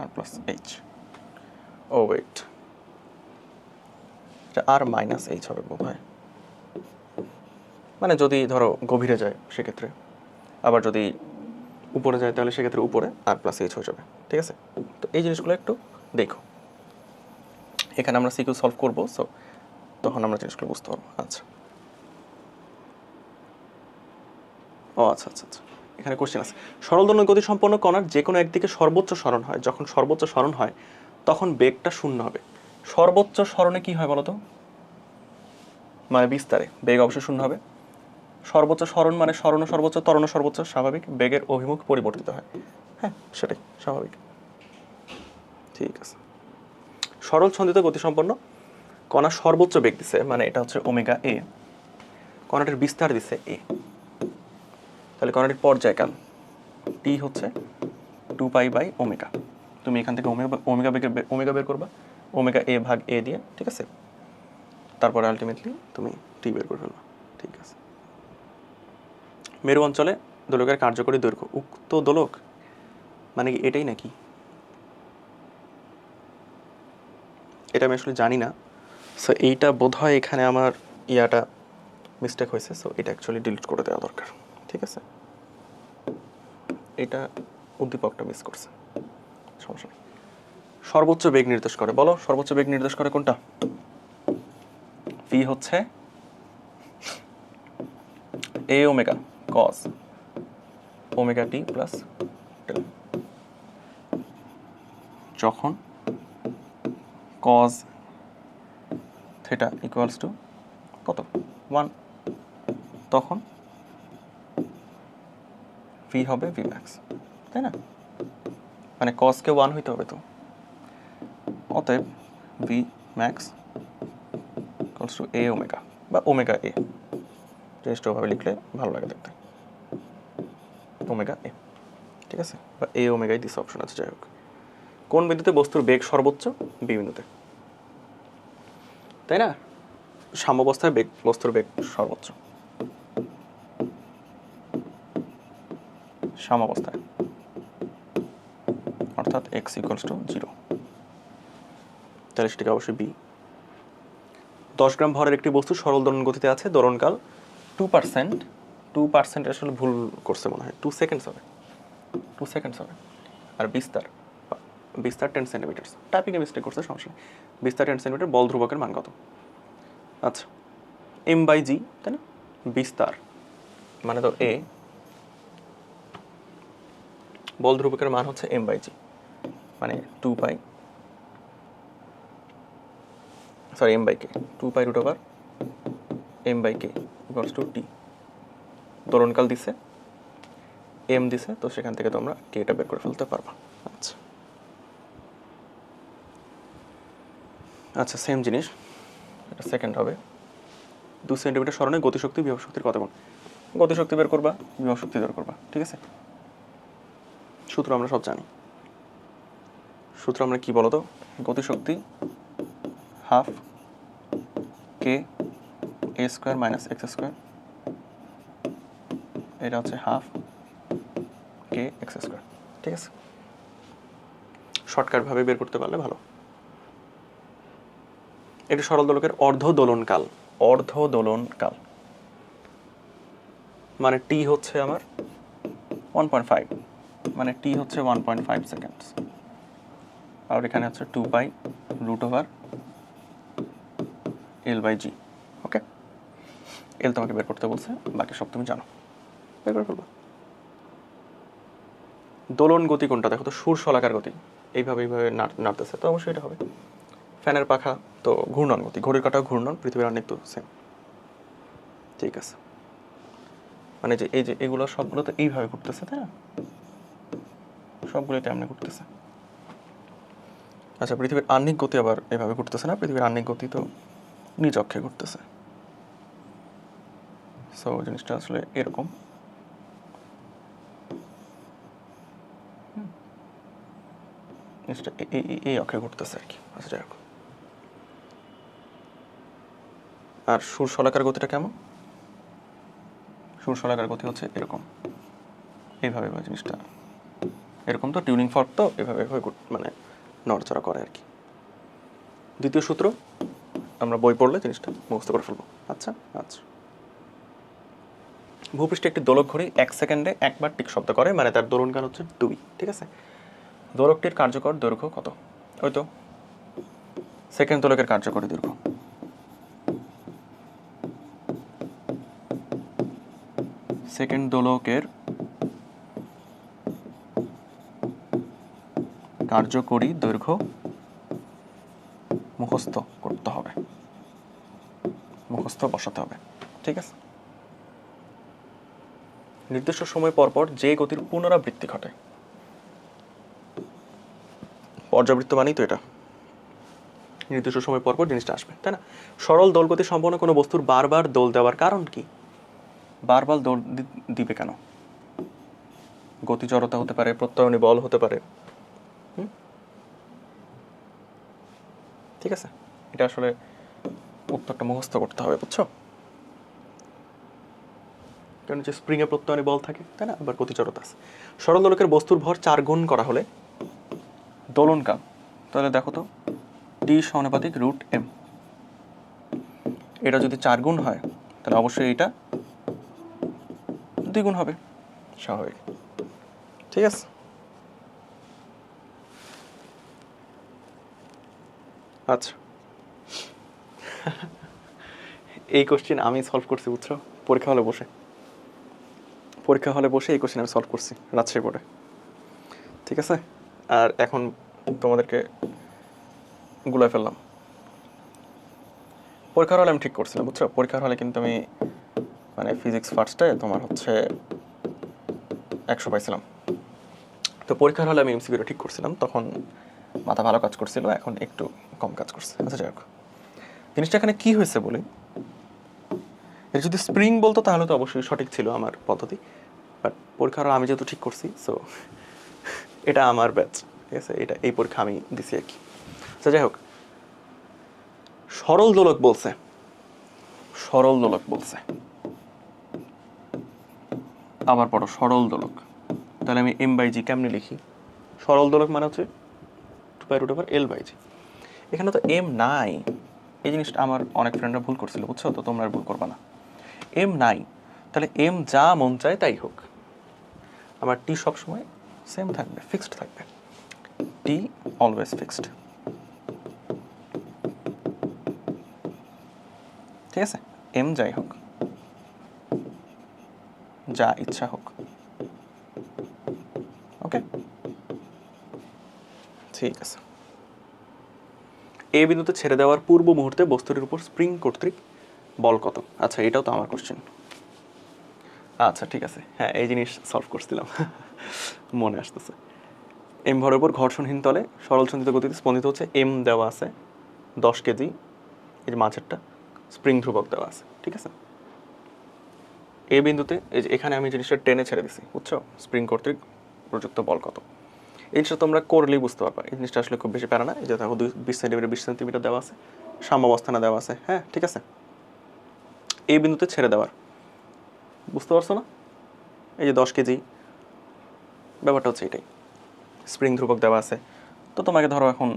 R+H। Oh wait, এটা R-H হবে বোধ হয়, মানে যদি ধরো গভীরে যায় সেক্ষেত্রে, আবার যদি উপরে যায় তাহলে সেক্ষেত্রে উপরে R+H হয়ে যাবে, ঠিক আছে? তো এই জিনিসগুলো একটু দেখো, এখানে আমরা সিকিউ সলভ করবো, সো তখন আমরা জিনিসগুলো বুঝতে পারবো। আচ্ছা, ও আচ্ছা আচ্ছা আচ্ছা, এখানে কোশ্চেন আছে, সরল দোলন গতি সম্পন্ন কণার যে কোনো একদিকে সর্বোচ্চ সরণ হয়, যখন সর্বোচ্চ সরণ হয় তখন বেগটা শূন্য হবে। সর্বোচ্চ স্মরণে কি হয় বলো তো? মানে বিস্তারে বেগ অবশ্যই শূন্য হবে। সর্বোচ্চ স্মরণ মানে স্মরণ সর্বোচ্চ, ত্বরণ সর্বোচ্চ, স্বাভাবিক। বেগের অভিমুখ পরিবর্তিত হয়। হ্যাঁ, সেটাই স্বাভাবিক। ঠিক আছে। সরল ছন্দিত গতিসম্পন্ন কণা সর্বোচ্চ বেগ দিছে, মানে এটা হচ্ছে ওমেগা এ। কণাটির বিস্তার দিছে এ। তাহলে কণাটির পর্যায়কাল টি হচ্ছে 2π/ওমেগা। তুমি এখান থেকে ওমেগা বের করবা, ওমেগা এ ভাগ এ দিয়ে, ঠিক আছে? তারপরে আলটিমেটলি তুমি টি বের করে ফেলবা। ঠিক আছে। মেরু অঞ্চলে দোলকের কার্যকরী দৈর্ঘ্য। উক্ত দোলক মানে কি এটাই নাকি? এটা আমি আসলে জানি না। সো এইটা বোধহয় এখানে আমার ইয়াটা মিস্টেক হয়েছে। সো এটা অ্যাকচুয়ালি ডিলিট করে দেওয়া দরকার। ঠিক আছে, এটা উদ্দীপকটা মিস করছে, সমস্যা নেই। সর্বোচ্চ বেগ নির্দেশ করে, বলো সর্বোচ্চ বেগ নির্দেশ করে কোনটা? ভি হচ্ছে এ ওমেগা কস ওমেগা টি প্লাস টেল। যখন কজ থিটা ইকুয়ালস টু কত? 1, তখন ভি হবে ভি ম্যাক্স, তাই না? মানে কজকে 1 হইতে হবে তো। অতএব V max equals to A omega বা ওমেগা এ। জিনিসটা ওভাবে লিখলে ভালো লাগে দেখতে। ওমেগা এ, ঠিক আছে? বা এ ওমেগাই দিস অপশন আছে। যাই হোক, কোন বিন্দুতে বস্তুর বেগ সর্বোচ্চ? বি বিন্দুতে, তাই না? সাম্যাবস্থায় বেগ, বস্তুর বেগ সর্বোচ্চ সাম্যাবস্থায়, অর্থাৎ এক্স ইকুয়ালস টু 0। তাহলে সেটাকে অবশ্যই বি। 10 গ্রাম ভরের একটি বস্তু সরল দোলন গতিতে আছে, দোলনকাল 2%। 2% আসলে ভুল করছে মনে হয়, 2 সেকেন্ডস হবে, 2 সেকেন্ডস হবে। আর বিস্তার 10 সেন্টিমিটার। টাইপিংয়ে মিস্টেক করছে, সমস্যা নেই। বিস্তার 10 সেন্টিমিটার। বল ধ্রুবকের মান কত? আচ্ছা, m/g, তাই না? বিস্তার মানে তো এ, বল ধ্রুবকের মান হচ্ছে m/g, মানে 2π, sorry m/k, 2π√m/k equals to t. দোলনকাল দিছে, এম দিছে, তো সেখান থেকে তোমরা কেটা বের করে ফেলতে পারবা। আচ্ছা আচ্ছা, সেম জিনিস, এটা সেকেন্ড হবে। 2 সেন্টিমিটার স্মরণে গতিশক্তি বিভব শক্তির কত গুণ? গতিশক্তি বের করবা, বিভব শক্তি বের করবা, ঠিক আছে? সূত্র আমরা সব জানি। সূত্র আমরা কি বলতো? গতিশক্তি হাফ কে a square minus x square, এটা হচ্ছে হাফ কে এক্স স্কোয়ার, ঠিক আছে? শর্টকাটভাবে বের করতে পারলে ভালো। এটি সরল দোলকের অর্ধ দোলনকাল। অর্ধ দোলনকাল মানে টি হচ্ছে আমার 1.5, মানে টি হচ্ছে 1.5 সেকেন্ডস। আর এখানে হচ্ছে 2π√L/g। ওকে, এল তোমাকে বের করতে বলছে, বাকি সব তুমি জানো, বের করে ফেলবো। দোলন গতি কোনটা দেখো তো? সুরশলাকার গতি, এইভাবে নাড়তেছে, তো অবশ্যই এটা হবে। ফ্যানের পাখা তো ঘূর্ণন গতি, ঘড়ির কাঁটাও ঘূর্ণন, পৃথিবীর অনেক তো সেম। ঠিক আছে, মানে যে এই যে এগুলো সবগুলো তো এইভাবে ঘুরতেছে, তাই না? সবগুলোই তেমনি ঘুরতেছে। আচ্ছা, পৃথিবীর আহ্নিক গতি আবার এভাবে ঘুরতেছে না, পৃথিবীর আহ্নিক গতি তো নিজ অক্ষে ঘুরতেছে। সো জিনিসটা আসলে এরকম। জিনিসটা এই অক্ষে ঘুরতেছে আর কি। আচ্ছা, যাই হোক। আর সুরশলাকার গতিটা কেমন? সুরশলাকার গতি হচ্ছে এরকম, এইভাবে জিনিসটা এরকম। তো টিউনিং ফর্ক তো এভাবে মানে নড়াচড়া করে আর কি। দ্বিতীয় সূত্র আমরা বই পড়লে জিনিসটা মুখস্থ করে ফেলবো। আচ্ছা আচ্ছা, ভূপৃষ্ঠে একটি দোলক ঘড়ি 1 সেকেন্ডে একবার টিক শব্দ করে, মানে তার দোলনকাল হচ্ছে 2, ঠিক আছে? দোলকটির কার্যকর দৈর্ঘ্য কত? ওই তো সেকেন্ড দোলকের কার্যকরী দৈর্ঘ্য। সেকেন্ড দোলকের কার্যকরী দৈর্ঘ্য মুখস্থ করতে হবে, মুখস্থ বসাতে হবে। ঠিক আছে, নির্দিষ্ট সময় পর পর যে গতির পুনরাবৃত্তি ঘটে, পর্যাবৃত্ত মানেই তো এটা, নির্দিষ্ট সময় পর পর জিনিসটা আসবে, তাই না? সরল দোলগতি সম্পন্ন কোনো বস্তুর বারবার দোল দেওয়ার কারণ কি? বারবার দোল দিবে কেন? গতি জড়তা হতে পারে, প্রত্যয়নী বল হতে পারে। ঠিক আছে, এটা আসলে উত্তরটা মুখস্থ করতে হবে, বুঝছো? কারণ যে স্প্রিংয়ে প্রত্যয়নী বল থাকে, তাই না, আবার গতি জড়তা আছে। সরল দোলকের বস্তুর ভর 4 গুণ করা হলে দোলনকাল, তাহলে দেখো তো টি সমানুপাতিক √m, এটা যদি 4 গুণ হয় তাহলে অবশ্যই এটা দ্বিগুণ হবে, স্বাভাবিক। ঠিক আছে, আচ্ছা এই কোশ্চেন আমি সলভ করছি, বুঝছো? পরীক্ষা হলে বসে এই কোশ্চেন আমি সলভ করছি রাজশাহী বোর্ডে। ঠিক আছে, আর এখন তোমাদেরকে গুলায় ফেললাম। পরীক্ষার হলে আমি ঠিক করছিলাম, বুঝছো? পরীক্ষার হলে কিন্তু আমি মানে ফিজিক্স ফার্স্টে তোমার হচ্ছে 100 পাইছিলাম। তো পরীক্ষার হলে আমি এমসিকিউটা ঠিক করছিলাম, তখন মাথা ভালো কাজ করছিল, এখন একটু কম কাজ করছে। আচ্ছা যাই হোক, জিনিসটা এখানে কী হয়েছে বলি, এটা যদি স্প্রিং বলতো তাহলে তো অবশ্যই সঠিক ছিল আমার পদ্ধতি, বাট পরীক্ষার হলে আমি যেহেতু ঠিক করছি, সো এটা আমার ব্যাচ। ঠিক আছে, এটা এই পরীক্ষা আমি দিছি আর কি। আচ্ছা যাই হোক, সরল দোলক বলছে, সরল দোলক বলছে, আবার পড়ো সরল দোলক। তাহলে আমি m/g কেমনে লিখি? সরল দোলক মানে হচ্ছে 2π√L/g। এখানে তো m নাই, এই জিনিসটা আমার অনেক ফ্রেন্ডরা ভুল করছিল, বুঝছো? তো তোমরা আর ভুল করবা না। m নাই, তাহলে m যা মন চায় তাই হোক, আমার t সবসময় সেম থাকবে, ফিক্সড থাকবে, t অলওয়েজ ফিক্সড। ঠিক আছে, m যাই হোক, যা ইচ্ছা হোক। ওকে, ঠিক আছে। এ বিন্দুতে ছেড়ে দেওয়ার পূর্ব মুহূর্তে বস্তুটির উপর স্প্রিং কর্তৃক বল কত? আচ্ছা, এটাও তো আমার কোশ্চেন। আচ্ছা ঠিক আছে, হ্যাঁ এই জিনিস সলভ করছিলাম মনে আসতেছে। এম ভরের উপর ঘর্ষণহীন তলে সরল সঞ্চিত গতিতে স্পন্দিত হচ্ছে, এম দেওয়া আছে 10 কেজি, এই যে মাঝেরটা স্প্রিং ধ্রুবক দেওয়া আছে। ঠিক আছে, এই বিন্দুতে এই যে এখানে আমি জিনিসটা টেনে ছেড়ে দিছি, বুঝছো? স্প্রিং কর্তৃক প্রযুক্ত বল কত, এই জিনিসটা তোমরা করলেই বুঝতে পারবা। এই জিনিসটা আসলে খুব বেশি প্যারা না। এই যে দেখো 20 সেন্টিমিটার 20 সেন্টিমিটার দেওয়া আছে, সাম্যাবস্থানে দেওয়া আছে। হ্যাঁ ঠিক আছে, এই বিন্দুতে ছেড়ে দেওয়ার, বুঝতে পারছো না? এই যে 10 কেজি, ব্যাপারটা হচ্ছে এটাই, স্প্রিং ধ্রুবক দেওয়া আছে। তো তোমাকে ধরো এখন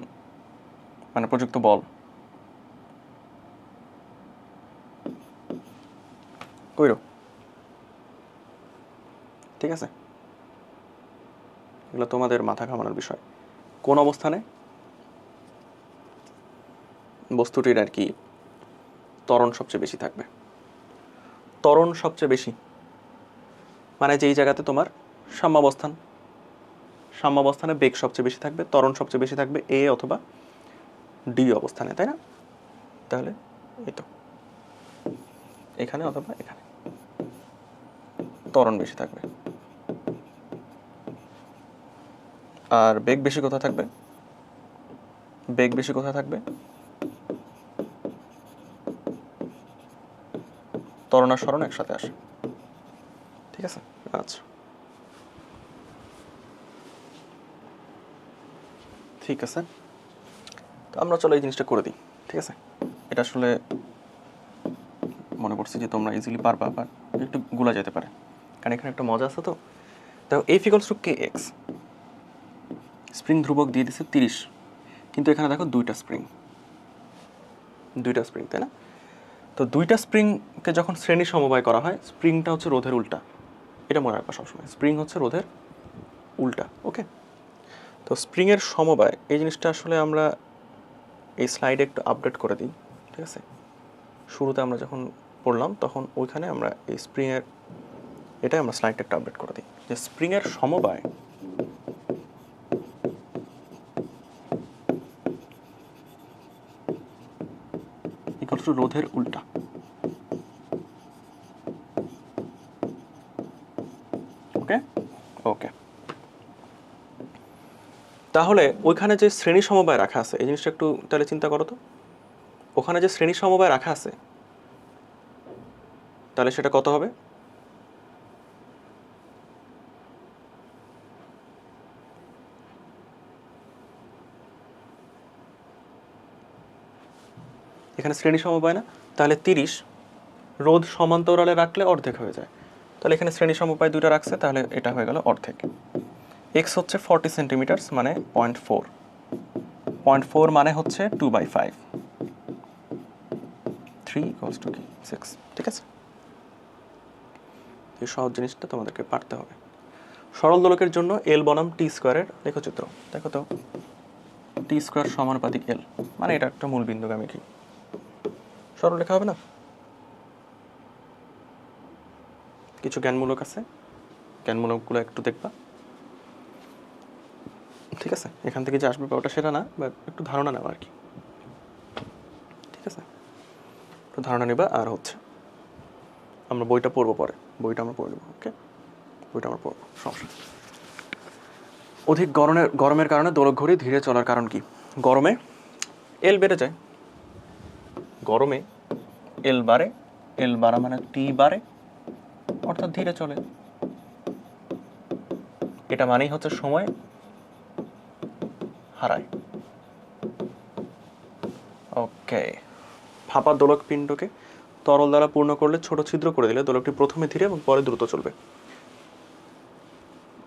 মানে প্রযুক্ত বল কইরো, ঠিক আছে, এগুলো তোমাদের মাথা ঘামানোর বিষয়। কোন অবস্থানে বস্তুটির আর কি ত্বরণ সবচেয়ে বেশি থাকবে? ত্বরণ সবচেয়ে বেশি মানে যেই জায়গাতে তোমার সাম্যাবস্থানে বেগ সবচেয়ে বেশি থাকবে, ত্বরণ সবচেয়ে বেশি থাকবে এ অথবা ডি অবস্থানে, তাই না? তাহলে এই তো এখানে অথবা এখানে ত্বরণ বেশি থাকবে। আর বেগ বেশি কোথায় থাকবে? বেগ বেশি কোথায় থাকবে? ত্বরণ আর সরণ একসাথে আসে। ঠিক আছে, আচ্ছা ঠিক আছে, তো আমরা চলো এই জিনিসটা করে দিই। ঠিক আছে, এটা আসলে মনে করছি যে তোমরা ইজিলি পারবা, বাট একটু গুলা যেতে পারে, কারণ এখানে একটা মজা আছে। তো F = kx, স্প্রিং ধ্রুবক দিয়ে দিচ্ছে 30, কিন্তু এখানে দেখো দুইটা স্প্রিং, তাই না? তো দুইটা স্প্রিংকে যখন শ্রেণী সমবায় করা হয়, স্প্রিংটা হচ্ছে রোধের উল্টা, এটা মনে রাখবা সবসময়, স্প্রিং হচ্ছে রোধের উল্টা। ওকে, তো স্প্রিংয়ের সমবায় এই জিনিসটা আসলে আমরা এই স্লাইডে একটু আপডেট করে দিই। ঠিক আছে, শুরুতে আমরা যখন পড়লাম তখন ওইখানে আমরা এই স্প্রিংয়ের এটাই আমরা স্লাইডটা একটু আপডেট করে দিই, যে স্প্রিংয়ের সমবায় ইকুয়ালস টু রোধের উল্টা। ওকে ওকে, তাহলে ওইখানে যে শ্রেণী সমবায় রাখা আছে এই জিনিসটা একটু তাহলে চিন্তা করো তো। ওখানে যে শ্রেণী সমবায় রাখা আছে তাহলে সেটা কত হবে? এখানে শ্রেণী সমবায় না, তাহলে 30 রোধ সমান্তরালে রাখলে অর্ধেক হয়ে যায়। তাহলে এখানে শ্রেণী সমবায় দুইটা রাখছে, তাহলে এটা হয়ে গেল অর্ধেক। এক্স হচ্ছে 40 সেন্টিমিটার মানে 0.4, 0.4 মানে হচ্ছে 2/5, 3 ইকুয়ালস টু কি 6। ঠিক আছে, এই সহজ জিনিসটা তোমাদেরকে পারতে হবে। সরল দোলকের জন্য এল বনাম টি স্কোয়ারের লেখচিত্র দেখো তো। টি স্কোয়ার সমানুপাতিক এল, মানে এটা একটা মূল বিন্দুগামী কি সরল লেখা হবে না? কিছু জ্ঞানমূলক আছে, জ্ঞানমূলকগুলো একটু দেখবা। ঠিক আছে, এখান থেকে যে আসবে ওটা সেটা না, বা একটু ধারণা নেওয়া আর কি। ঠিক আছে, একটু ধারণা নেবা। আর হচ্ছে আমরা বইটা পড়বো পরে, বইটা আমরা পড়ে নেবো। ওকে, বইটা আমরা পড়বো, সমস্যা। অধিক গরমের কারণে দোলক ঘড়ি ধীরে চলার কারণ কি? গরমে এল বেড়ে যায়, গরমে এল বাড়ে, এল বাড়া মানে টি বাড়ে, অর্থাৎ ধীরে চলে। এটা মানেই হচ্ছে সময় হারায়। ওকে, ফাঁপা দোলক পিণ্ডকে তরল দ্বারা পূর্ণ করলে ছোট ছিদ্র করে দিলে দোলকটি প্রথমে ধীরে এবং পরে দ্রুত চলবে।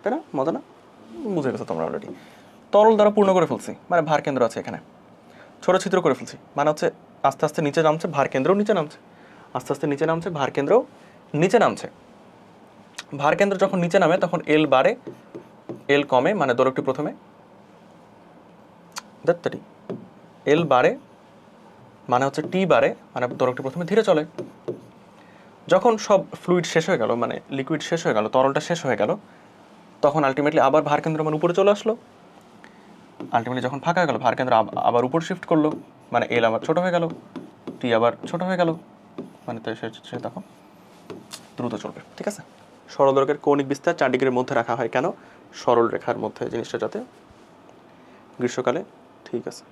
তাই না? মজা না? বুঝে গেছো তোমরা অলরেডি। তরল দ্বারা পূর্ণ করে ফেলছি মানে ভার কেন্দ্র আছে এখানে, ছোট ছিদ্র করে ফেলছি মানে হচ্ছে আস্তে আস্তে নিচে নামছে, ভার কেন্দ্রও নিচে নামছে, আস্তে আস্তে নিচে নামছে, ভার কেন্দ্রও নিচে নামছে। ভার কেন্দ্র যখন নিচে নামে তখন এল বাড়ে, এল কমে মানে দোলকটি প্রথমে দত্তটি এল বাড়ে মানে হচ্ছে টি বাড়ে মানে দোলকটি প্রথমে ধীরে চলে। যখন সব ফ্লুইড শেষ হয়ে গেল, মানে লিকুইড শেষ হয়ে গেল, তরলটা শেষ হয়ে গেল, তখন আলটিমেটলি আবার ভার কেন্দ্র মানে উপরে চলে আসলো। আলটিমেটলি যখন ফাঁকা হয়ে গেল, ভার কেন্দ্র আবার উপর শিফট করলো, মানে এল আবার ছোট হয়ে গেল, টি আবার ছোট হয়ে গেল, মানে তো সে তখন দ্রুত চলবে। ঠিক আছে, সরল দোলকের কৌণিক বিস্তার 4 ডিগ্রির মধ্যে রাখা হয় কেন? সরল রেখার মধ্যে, জিনিসটা যাতে গ্রীষ্মকালে। ঠিক আছে,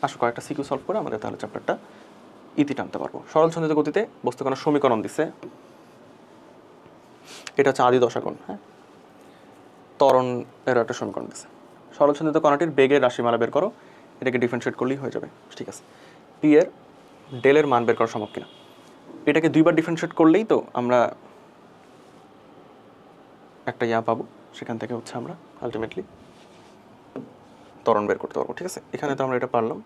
আসো কয়েকটা সিকিউ সলভ করে আমাদের তাহলে চ্যাপ্টারটা ইতি টানতে পারবো। সরল ছন্দিত গতিতে বস্তুকণার সমীকরণ দিছে, এটা হচ্ছে আদি দশাকোণ। হ্যাঁ, ত্বরণ এর একটা সমীকরণ দিছে। সরল ছন্দিত কণাটির বেগের রাশিমালা বের করো, এটাকে ডিফারেন্সিয়েট করলেই হয়ে যাবে। ঠিক আছে, পি এর ডেলের মান বের করা সম্ভব কিনা? এটাকে দুইবার ডিফারেন্সিয়েট করলেই তো আমরা একটা ইয়া পাবো, সেখান থেকে হচ্ছে আমরা আলটিমেটলি ত্বরণ বের করতে পারবো। ঠিক আছে, এখানে তো আমরা এটা পারলাম।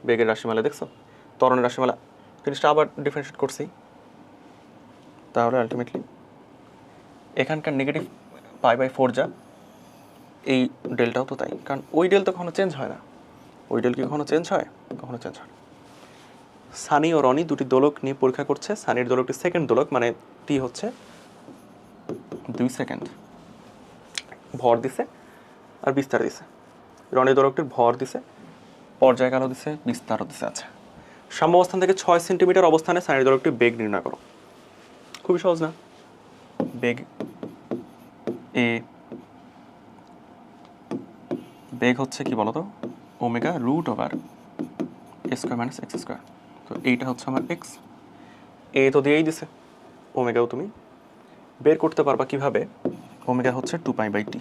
বেগের রাশিমালা দেখছো, ত্বরণের রাশিমালা, জিনিসটা আবার ডিফারেন্সিয়েট করছি, তাহলে আলটিমেটলি এখানকার নেগেটিভ π/4 যা, এই ডেলটাও তো তাই, কারণ ওই ডেল তো কখনো চেঞ্জ হয় না। ওই ডেল কি কখনো চেঞ্জ হয়? কখনো চেঞ্জ হয়। সানি ও রনি দুটি দোলক নিয়ে পরীক্ষা করছে। সানির দোলকটি সেকেন্ড দোলক, মানে টি হচ্ছে 2 সেকেন্ড, ভর দিছে আর বিস্তার দিছে। রনি দোলকটির ভর দিছে, পর্যায়কালও দিছে, বিস্তারও দিছে। আচ্ছা, সাম্যাবস্থান থেকে 6 সেন্টিমিটার অবস্থানে সানির দোলকটির বেগ নির্ণয় করো। খুবই সহজ না? বেগ এ, বেগ হচ্ছে কি বলতো, ওমেগা √/(a² - x²। তো এইটা হচ্ছে আমার এক্স, এ তো দিয়েই দিছে, ওমেগাও তুমি বের করতে পারবা কিভাবে? ওমেগা হচ্ছে 2π/t,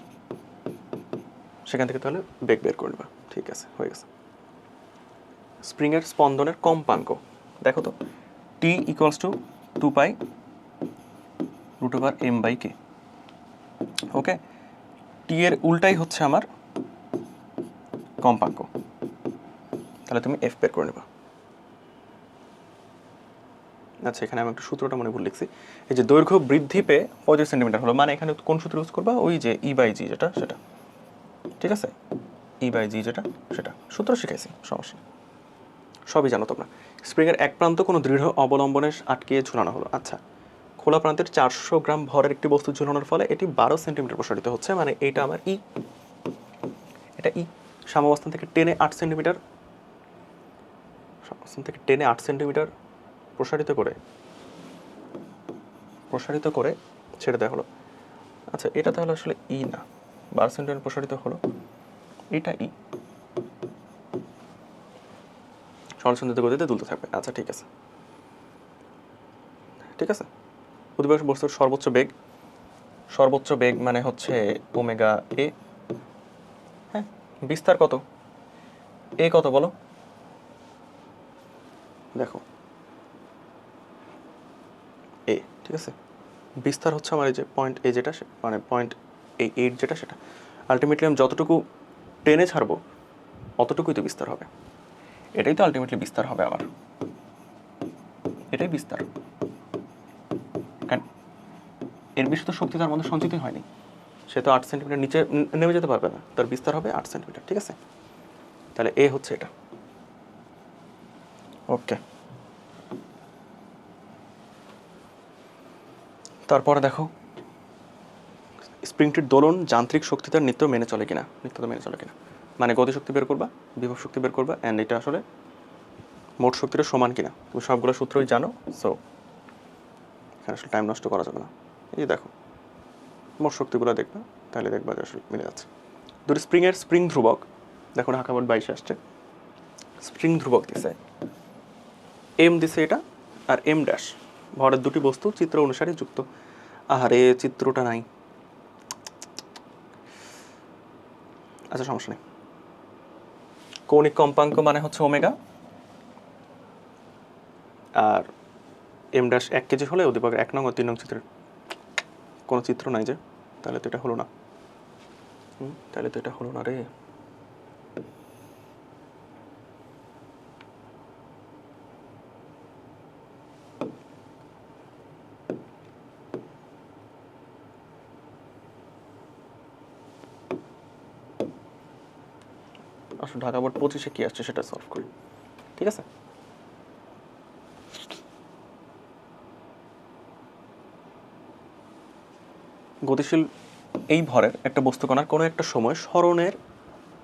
সেখান থেকে তাহলে বেগ বের করে নেবা। ঠিক আছে, হয়ে গেছে। স্প্রিংয়ের স্পন্দনের কম্পাঙ্ক দেখো তো, টি ইকুয়ালস টু 2π√/m/k। ওকে, টি এর উল্টাই হচ্ছে আমার কম্পাঙ্ক, তাহলে তুমি এফ বের করে নেবা। আচ্ছা, এখানে আমি একটু সূত্রটা মনে ভুল লিখছি। এই যে দৈর্ঘ্য বৃদ্ধি পেয়ে 35 সেন্টিমিটার হলো, মানে এখানে কোন সূত্র ইউজ করবা? ওই যে E/g যেটা সেটা। ঠিক আছে, E/g যেটা সেটা সূত্র শিখাইছি, সমস্যা সবই জানো তোমরা। স্প্রিংয়ের এক প্রান্ত কোনো দৃঢ় অবলম্বনে আটকিয়ে ঝুলানো হলো। আচ্ছা, খোলা প্রান্তের 400 গ্রাম ভরের একটি বস্তু ঝুলানোর ফলে এটি 12 সেন্টিমিটার প্রসারিত হচ্ছে, মানে এইটা আমার ই, এটা ই। সাম্যাবস্থান থেকে টেনে 8 সেন্টিমিটার প্রসারিত করে ছেড়ে দেওয়া হলো। আচ্ছা, এটা তাহলে আসলে ই না, 12 সেন্টিমিটার প্রসারিত হলো, এটা ই, সরলসঞ্চিত গতিতে দুলতে থাকবে। আচ্ছা, ঠিক আছে। অধিবাস বস্তুর সর্বোচ্চ বেগ মানে হচ্ছে ওমেগা এ। হ্যাঁ, বিস্তার কত? এ কত বলো? দেখো এ, ঠিক আছে। বিস্তার হচ্ছে আমার এই যে পয়েন্ট এ, যেটা মানে পয়েন্ট এইট যেটা, সেটা আলটিমেটলি আমি যতটুকু টেনে ছাড়বো অতটুকুই তো বিস্তার হবে। এটাই তো আলটিমেটলি বিস্তার হবে আমার, এটাই বিস্তার। কারণ এর বেশি তো শক্তি তার মধ্যে সঞ্চিতই হয়নি, সে তো 8 সেন্টিমিটার নিচে নেমে যেতে পারবে না, তার বিস্তার হবে 8 সেন্টিমিটার, ঠিক আছে। তাহলে এ হচ্ছে এটা। ওকে, তারপরে দেখো স্প্রিংটির দোলন যান্ত্রিক শক্তি তার নিত্য মেনে চলে কিনা। মানে গতিশক্তি বের করবা, বিভব শক্তি বের করবা, অ্যান্ড এটা আসলে মোট শক্তিটা সমান কিনা। তুমি সবগুলো সূত্রই জানো, সো এখানে আসলে টাইম নষ্ট করা যাবে না। এই দেখো মোট শক্তিগুলো দেখবা, তাহলে দেখবা যে আসলে মিলে যাচ্ছে। দুটো স্প্রিং ধ্রুবক, দেখো ঢাকা বোর্ড 22 আসছে, স্প্রিং ধ্রুবক দিছে, এম দিছে এটা, আর এম ড্যাশ, ভরের দুটি বস্তু চিত্র অনুসারে যুক্ত। আহারে, চিত্রটা নাই। আচ্ছা, সমস্যা নেই। কৌণিক কম্পাঙ্ক মানে হচ্ছে ওমেগা, আর এম ড্যাশ 1 কেজি হলে উদ্দীপকের 1 নং ও 3 নং চিত্রের কোনো চিত্র নাই যে, তাহলে তো এটা হলো না। রে। আসলে ঢাকা বোর্ড 25-এ কি আসছে সেটা সলভ করি, ঠিক আছে। গতিশীল এই ভরের একটা বস্তুকণার কোনো একটা সময় সরণের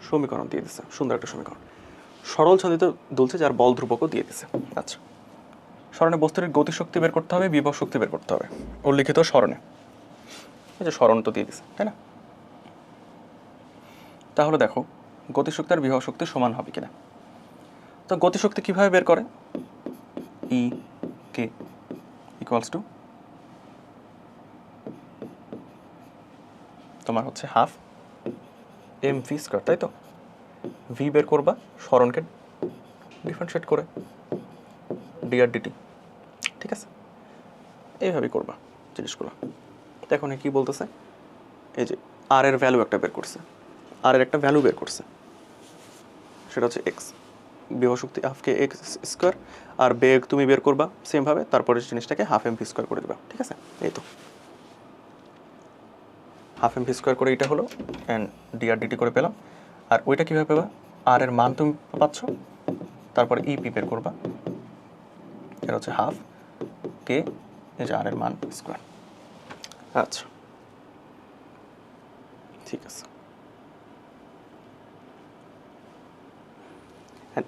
সমীকরণ দিয়ে দিচ্ছে, সুন্দর একটা সমীকরণ। সরল ছন্দিত দুলছে, যার বল ধ্রুবকও দিয়ে দিচ্ছে। আচ্ছা, সরণে বস্তুটির গতিশক্তি বের করতে হবে, বিভব শক্তি বের করতে হবে উল্লিখিত সরণে। এই যে সরণ তো দিয়ে দিচ্ছে, তাই না? তাহলে দেখো গতিশক্তি আর বিভব শক্তি সমান হবে কিনা। তো গতিশক্তি কিভাবে বের করে? ই কে ইকুয়ালস টু তোমার হচ্ছে হাফ এম ভি স্কয়ার, তাই তো। ভি বের করবা সরণকে ডিফারেন্সিয়েট করে, ডি আর ডিটি, ঠিক আছে। এইভাবেই করবা জিনিসগুলো। দেখো না কি বলতেছে, এই যে আর এর ভ্যালু একটা বের করছে, সেটা হচ্ছে এক্স, বিভব শক্তি হাফকে এক্স স্কোয়ার, আর বেগ তুমি বের করবা সেমভাবে, তারপরে জিনিসটাকে হাফ এম ভি স্কোয়ার করে দেবা, ঠিক আছে। এই তো হাফ এম ভি স্কোয়ার করে এটা হলো, অ্যান্ড ডি আর ডিটি করে পেলাম। আর ওইটা কীভাবে পেবা? আর এর মান তুমি পাচ্ছ, তারপরে ইপি বের করবা, এটা হচ্ছে হাফ কে, এই যে আর এর মান স্কোয়ার। আচ্ছা, ঠিক আছে।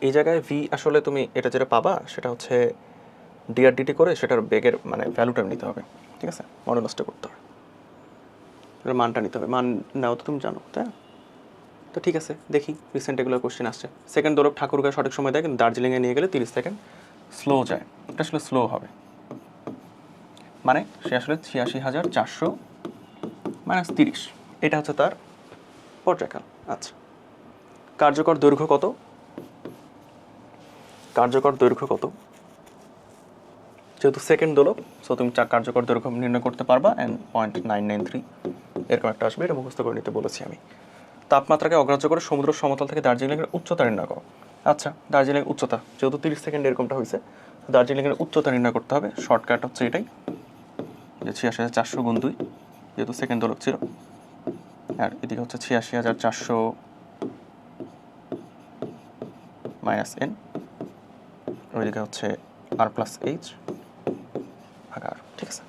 এই জায়গায় ভি আসলে তুমি এটা যেটা পাবা সেটা হচ্ছে ডিআরডিটি করে সেটার বেগের মানে ভ্যালুটা নিতে হবে, ঠিক আছে। মডুলাসটা করতে হবে, মানটা নিতে হবে। মান নাও তো তুমি জানো, তাই না? তো ঠিক আছে, দেখি রিসেন্ট এগুলো কোশ্চেন আসছে। সেকেন্ড দোলক ঠাকুরগাঁও সঠিক সময় দেয়, কিন্তু দার্জিলিংয়ে নিয়ে গেলে 30 সেকেন্ড স্লো যায়। এটা আসলে স্লো হবে, মানে সে আসলে 86,400 মাইনাস 30, এটা হচ্ছে তার পর্যায়কাল। আচ্ছা, কার্যকর দৈর্ঘ্য কত? যেহেতু সেকেন্ড দোলক, সো তুমি কার্যকর দৈর্ঘ্য নির্ণয় করতে পারবা, অ্যান্ড 0.993 এরকম একটা আসবে, এটা মুখস্থ করে নিতে বলেছি আমি। তাপমাত্রাকে অগ্রাহ্য করে সমুদ্র সমতল থেকে দার্জিলিংয়ের উচ্চতা নির্ণয় করো। আচ্ছা, দার্জিলিং উচ্চতা, যেহেতু 30 সেকেন্ড এরকমটা হয়েছে, দার্জিলিংয়ের উচ্চতা নির্ণয় করতে হবে। শর্টকাট হচ্ছে এটাই, যে 86,400 গুণ 2, যেহেতু সেকেন্ড দোলক ছিল, আর এদিকে হচ্ছে 86,400 মাইনাস এন, ওইদিকে হচ্ছে আর প্লাস এইচ ভাগ আর, ঠিক আছে।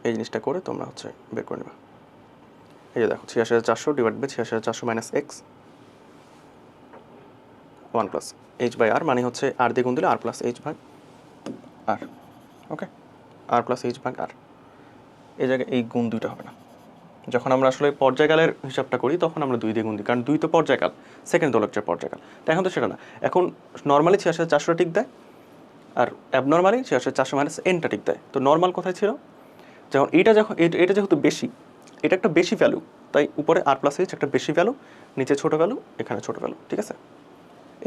এই জিনিসটা করে তোমরা হচ্ছে বের করে নেবা। এই যে দেখো 86,400 divide by 86,400 minus x 1 plus h by r, মানে হচ্ছে আর দিয়ে গুণ দিলে আর প্লাস এইচ ভাগ আর। ওকে, আর প্লাস এইচ ভাগ আর। এই জায়গায় এই গুণ দুইটা হবে না। যখন আমরা আসলে পর্যায়কালের হিসাবটা করি তখন আমরা 2 দিয়ে গুণ দিই, কারণ 2 তো পর্যায়কাল, সেকেন্ড দোলকের পর্যায়কাল। তো এখন তো সেটা না, এখন নর্মালি 86,400 টিক দেয়, আর অ্যাবনর্মালি 86,400 মাইনাস এনটা টিক দেয়। তো নর্মাল কোথায় ছিল, যখন এটা যেহেতু বেশি, এটা একটা বেশি ভ্যালু, তাই উপরে আর প্লাস এইচ একটা বেশি ভ্যালু, নিচে ছোটো ভ্যালু, এখানে ছোটো ভ্যালু। ঠিক আছে,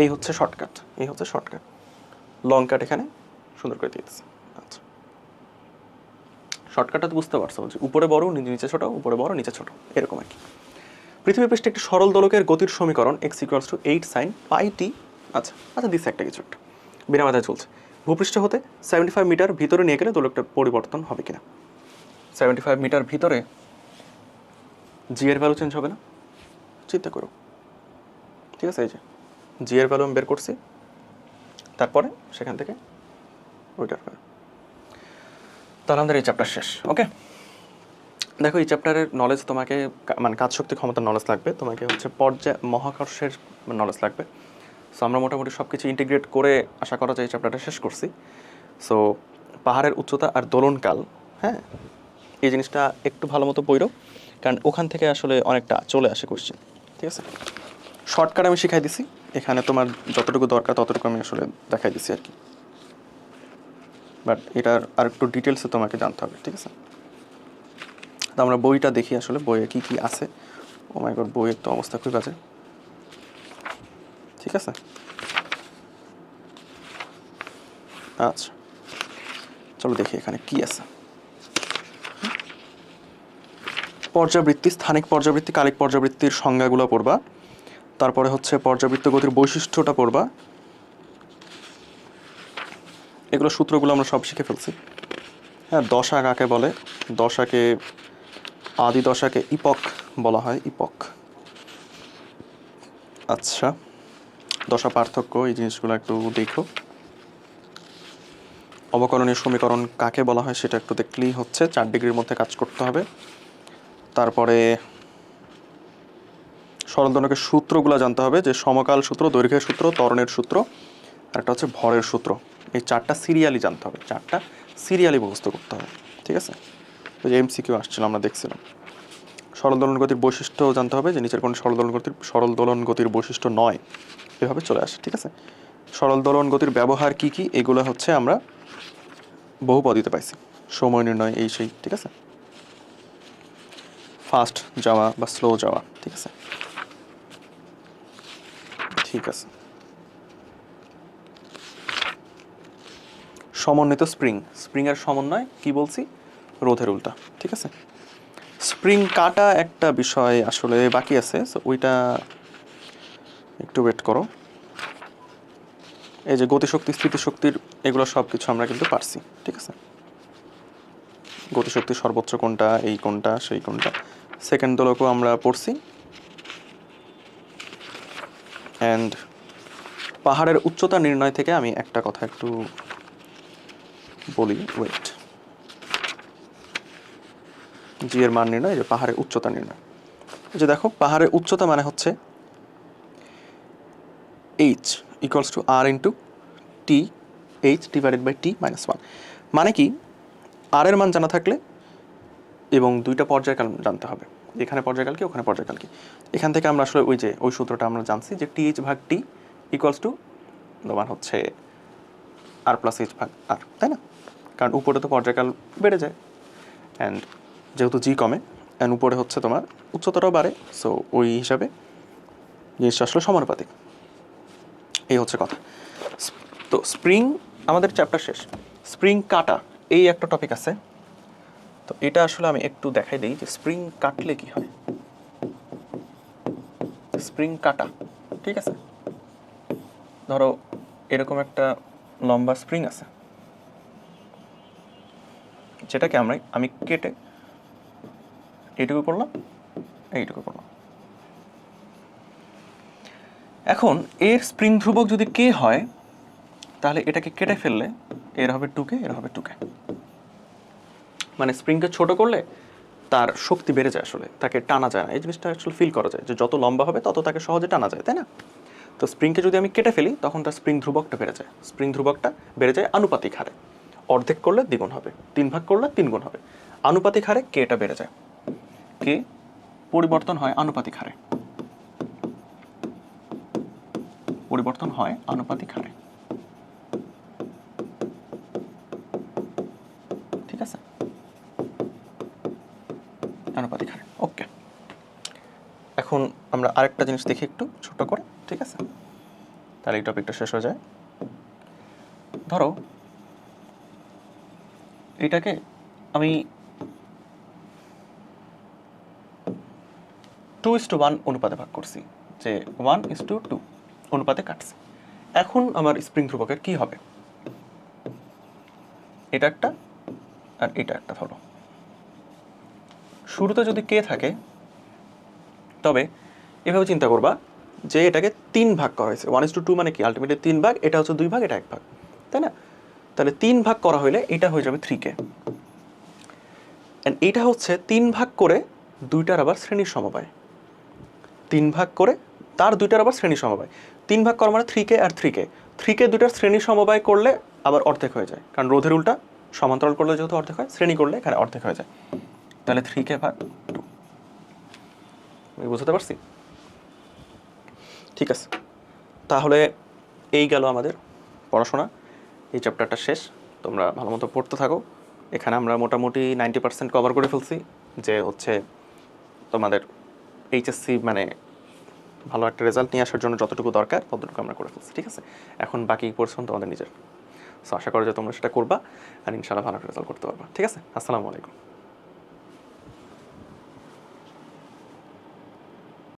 এই হচ্ছে শর্টকাট, এই হচ্ছে শর্টকাট। লং কাট এখানে সুন্দর করে দিয়ে দিচ্ছে। আচ্ছা, শর্টকাটটা তো বুঝতে পারছো যে উপরে বড় নিচে ছোটো, উপরে বড় নিচে ছোটো, এরকম আর কি। পৃথিবী পৃষ্ঠে একটি সরল দোলকের গতির সমীকরণ x equals to 8 sin pi t। আচ্ছা আচ্ছা, দিচ্ছে একটা কিছু একটা বিনা মাথায় চলছে। ভূপৃষ্ঠ হতে 75 মিটার ভিতরে নিয়ে গেলে দোলকটার পরিবর্তন হবে কিনা। 75 মিটার ভিতরে জি এর ভ্যালু চেঞ্জ হবে না, চিন্তা করো। ঠিক আছে, এই যে জি এর ভ্যালু আমি বের করছি, তারপরে সেখান থেকে ওইটার ভ্যালু। তাহলে আমাদের এই চ্যাপ্টার শেষ। ওকে, দেখো এই চ্যাপ্টারের নলেজ তোমাকে, মানে কাজ শক্তি ক্ষমতার নলেজ লাগবে, তোমাকে হচ্ছে মহাকর্ষের নলেজ লাগবে। সো আমরা মোটামুটি সব কিছু ইন্টিগ্রেট করে আশা করা যায় এই চ্যাপ্টারটা শেষ করছি। সো পাহাড়ের উচ্চতা আর দোলনকাল, হ্যাঁ, এই জিনিসটা একটু ভালো মতো পড়ো, কারণ ওখান থেকে আসলে অনেকটা চলে আসে কোশ্চেন। ঠিক আছে, শর্টকাট আমি শিখাই দিছি, এখানে তোমার যতটুকু দরকার ততটুকু আমি আসলে দেখাই দিছি আর কি, বাট এটার আর একটু ডিটেলসে তোমাকে জানতে হবে। ঠিক আছে, তো আমরা বইটা দেখি আসলে বইয়ে কী কী আছে। ও মাই গড, বইয়ের তো অবস্থা খুবই বাজে। ঠিক আছে, আচ্ছা চলো দেখি এখানে কি আছে। পর্যাবৃত্তি, স্থানিক পর্যাবৃত্তি, কালিক পর্যাবৃত্তির সংজ্ঞাগুলো পড়বা, তারপরে হচ্ছে পর্যাবৃত্ত গতির বৈশিষ্ট্যটা পড়বা। এগুলো সূত্রগুলো আমরা সব শিখে ফেলছি। হ্যাঁ, দশা কাকে বলে, দশাকে, আদি দশাকে ইপক বলা হয়, ইপক। আচ্ছা, দশা পার্থক্য, এই জিনিসগুলো একটু দেখো। অবকলনীয় সমীকরণ কাকে বলা হয় সেটা একটু দেখলেই হচ্ছে, 4 ডিগ্রির মধ্যে কাজ করতে হবে। তারপরে সরল দোলকের সূত্রগুলো জানতে হবে, যে সমকাল সূত্র, দৈর্ঘ্যের সূত্র, ত্বরণের সূত্র, আর একটা হচ্ছে ভরের সূত্র। এই 4টা সিরিয়ালি জানতে হবে, 4টা সিরিয়ালি মুখস্থ করতে হবে। ঠিক আছে, ওই যে এমসিকিউ আসছিল আমরা দেখছিলাম। সরল দোলন গতির বৈশিষ্ট্য জানতে হবে, যে নিচের কোন সরল দোলন গতির বৈশিষ্ট্য নয়, এভাবে চলে আসে। ঠিক আছে, সরল দোলন গতির ব্যবহার কি কি, এগুলো হচ্ছে আমরা বহু পদ্ধতিতে পাইছি, সময় নির্ণয়, এই সেই। ঠিক আছে, ফাস্ট যাওয়া বা স্লো যাওয়া। ঠিক আছে, ঠিক আছে। সমন্বিত স্প্রিং, স্প্রিংয়ের সমন্বয় কি বলছি, রোধের উল্টা। ঠিক আছে, স্প্রিং কাটা একটা বিষয় আসলে বাকি আছে, সো ওইটা একটু ওয়েট করো। এই যে গতিশক্তি, স্থিতিশক্তির, এগুলো সব কিছু আমরা কিন্তু পারছি। ঠিক আছে, গতিশক্তি সর্বোচ্চ কোনটা, এই কোনটা, সেই কোনটা, সেকেন্ড দোলকও আমরা পড়ছি। অ্যান্ড পাহাড়ের উচ্চতা নির্ণয় থেকে আমি একটা কথা একটু বলি, ওয়েট। জি এর মান নির্ণয়, যে পাহাড়ের উচ্চতা নির্ণয়, যে দেখো পাহাড়ের উচ্চতা মানে হচ্ছে h equals to r into t, h divided by t minus 1। মানে কি, আর এর মান জানা থাকলে এবং দুইটা পর্যায়কাল জানতে হবে, এখানে পর্যায়কাল কি, ওখানে পর্যায়কাল কি। এখান থেকে আমরা আসলে ওই সূত্রটা আমরা জানছি, যে টি এইচ ভাগ টি ইকুয়ালস টু তোমার হচ্ছে আর প্লাস এইচ ভাগ আর, তাই না? কারণ উপরে তো পর্যায়কাল বেড়ে যায়, অ্যান্ড যেহেতু জি কমে, অ্যান্ড উপরে হচ্ছে তোমার উচ্চতাটাও বাড়ে, সো ওই হিসাবে জিনিসটা আসলে সমানুপাতিক। এই হচ্ছে কথা। তো স্প্রিং, আমাদের চ্যাপ্টার শেষ। স্প্রিং কাটা, এই একটা টপিক আছে, তো এটা আসলে আমি একটু দেখাই দিই যে স্প্রিং কাটলে কি হয়। স্প্রিং কাটা, ঠিক আছে, ধরো এরকম একটা লম্বা স্প্রিং আছে, যেটাকে আমি কেটে এইটুকু করলাম, এইটুকু করলাম। এখন এর স্প্রিং ধ্রুবক যদি কে হয়, তাহলে এটাকে কেটে ফেললে এর হবে 2K, এর হবে 2K। মানে স্প্রিংকে ছোট করলে তার শক্তি বেড়ে যায়, আসলে তাকে টানা যায় না। এই জিনিসটা আসলে ফিল করা যায় যে যত লম্বা হবে তত তাকে সহজে টানা যায়, তাই না? তো স্প্রিংকে যদি আমি কেটে ফেলি তখন তার স্প্রিং ধ্রুবকটা বেড়ে যায়, স্প্রিং ধ্রুবকটা বেড়ে যায় আনুপাতিক হারে। অর্ধেক করলে দ্বিগুণ হবে, 3 ভাগ করলে 3 গুণ হবে। আনুপাতিক হারে কেটা বেড়ে যায়, কে পরিবর্তন হয় আনুপাতিক হারে, পরিবর্তন হয় আনুপাতিক হারে। ঠিক আছে, আনুপাতিক হারে। ওকে, এখন আমরা আরেকটা জিনিস দেখি একটু ছোট করে, ঠিক আছে? তাহলে এই টপিকটা শেষ হয়ে যায়। ধরো এটাকে আমি 2:1 অনুপাতে ভাগ করছি, যে 1:2 অনুপাতে কাটছি। এখন আমার স্প্রিং ধ্রুবকের কি হবে? এটা একটা আর এটা একটা। ধরো শুরুতে যদি কে থাকে তবে এভাবে চিন্তা করবা যে এটাকে 3 ভাগ করা হয়েছে। 1:2 মানে কি? আলটিমেটলি 3 ভাগ, এটা হচ্ছে 2 ভাগ, এটা 1 ভাগ, তাই না? তাহলে 3 ভাগ করা হলে এটা হয়ে যাবে 3K। অ্যান্ড এইটা হচ্ছে 3 ভাগ করে দুইটার আবার শ্রেণীর সমবায়। 3 ভাগ করে তার দুইটার আবার শ্রেণী সমবায়। 3 ভাগ করা মানে 3K আর 3K। 3K দুইটার শ্রেণী সমবায় করলে আবার অর্ধেক হয়ে যায়, কারণ রোধের উল্টা সমান্তরাল করলে যেহেতু অর্ধেক হয়, শ্রেণী করলে এখানে অর্ধেক হয়ে যায়। তাহলে 3K ভাগ 2। আমি বুঝতে পারছি? ঠিক আছে, তাহলে এই গেল আমাদের পড়াশোনা। এই চ্যাপ্টারটা শেষ, তোমরা ভালো মতো পড়তে থাকো। এখানে আমরা মোটামুটি 90% কভার করে ফেলছি, যে হচ্ছে তোমাদের এইচএসসি মানে ভালো একটা রেজাল্ট নিয়ে আসার জন্য যতটুকু দরকার ততটুকু আমরা করে ফেলছি। ঠিক আছে, এখন বাকি পরিশ্রম তোমাদের নিজের। সো আশা করি যে তোমরা সেটা করবা আর ইনশাআল্লাহ ভালো রেজাল্ট করতে পারবা। ঠিক আছে, আসসালামু আলাইকুম।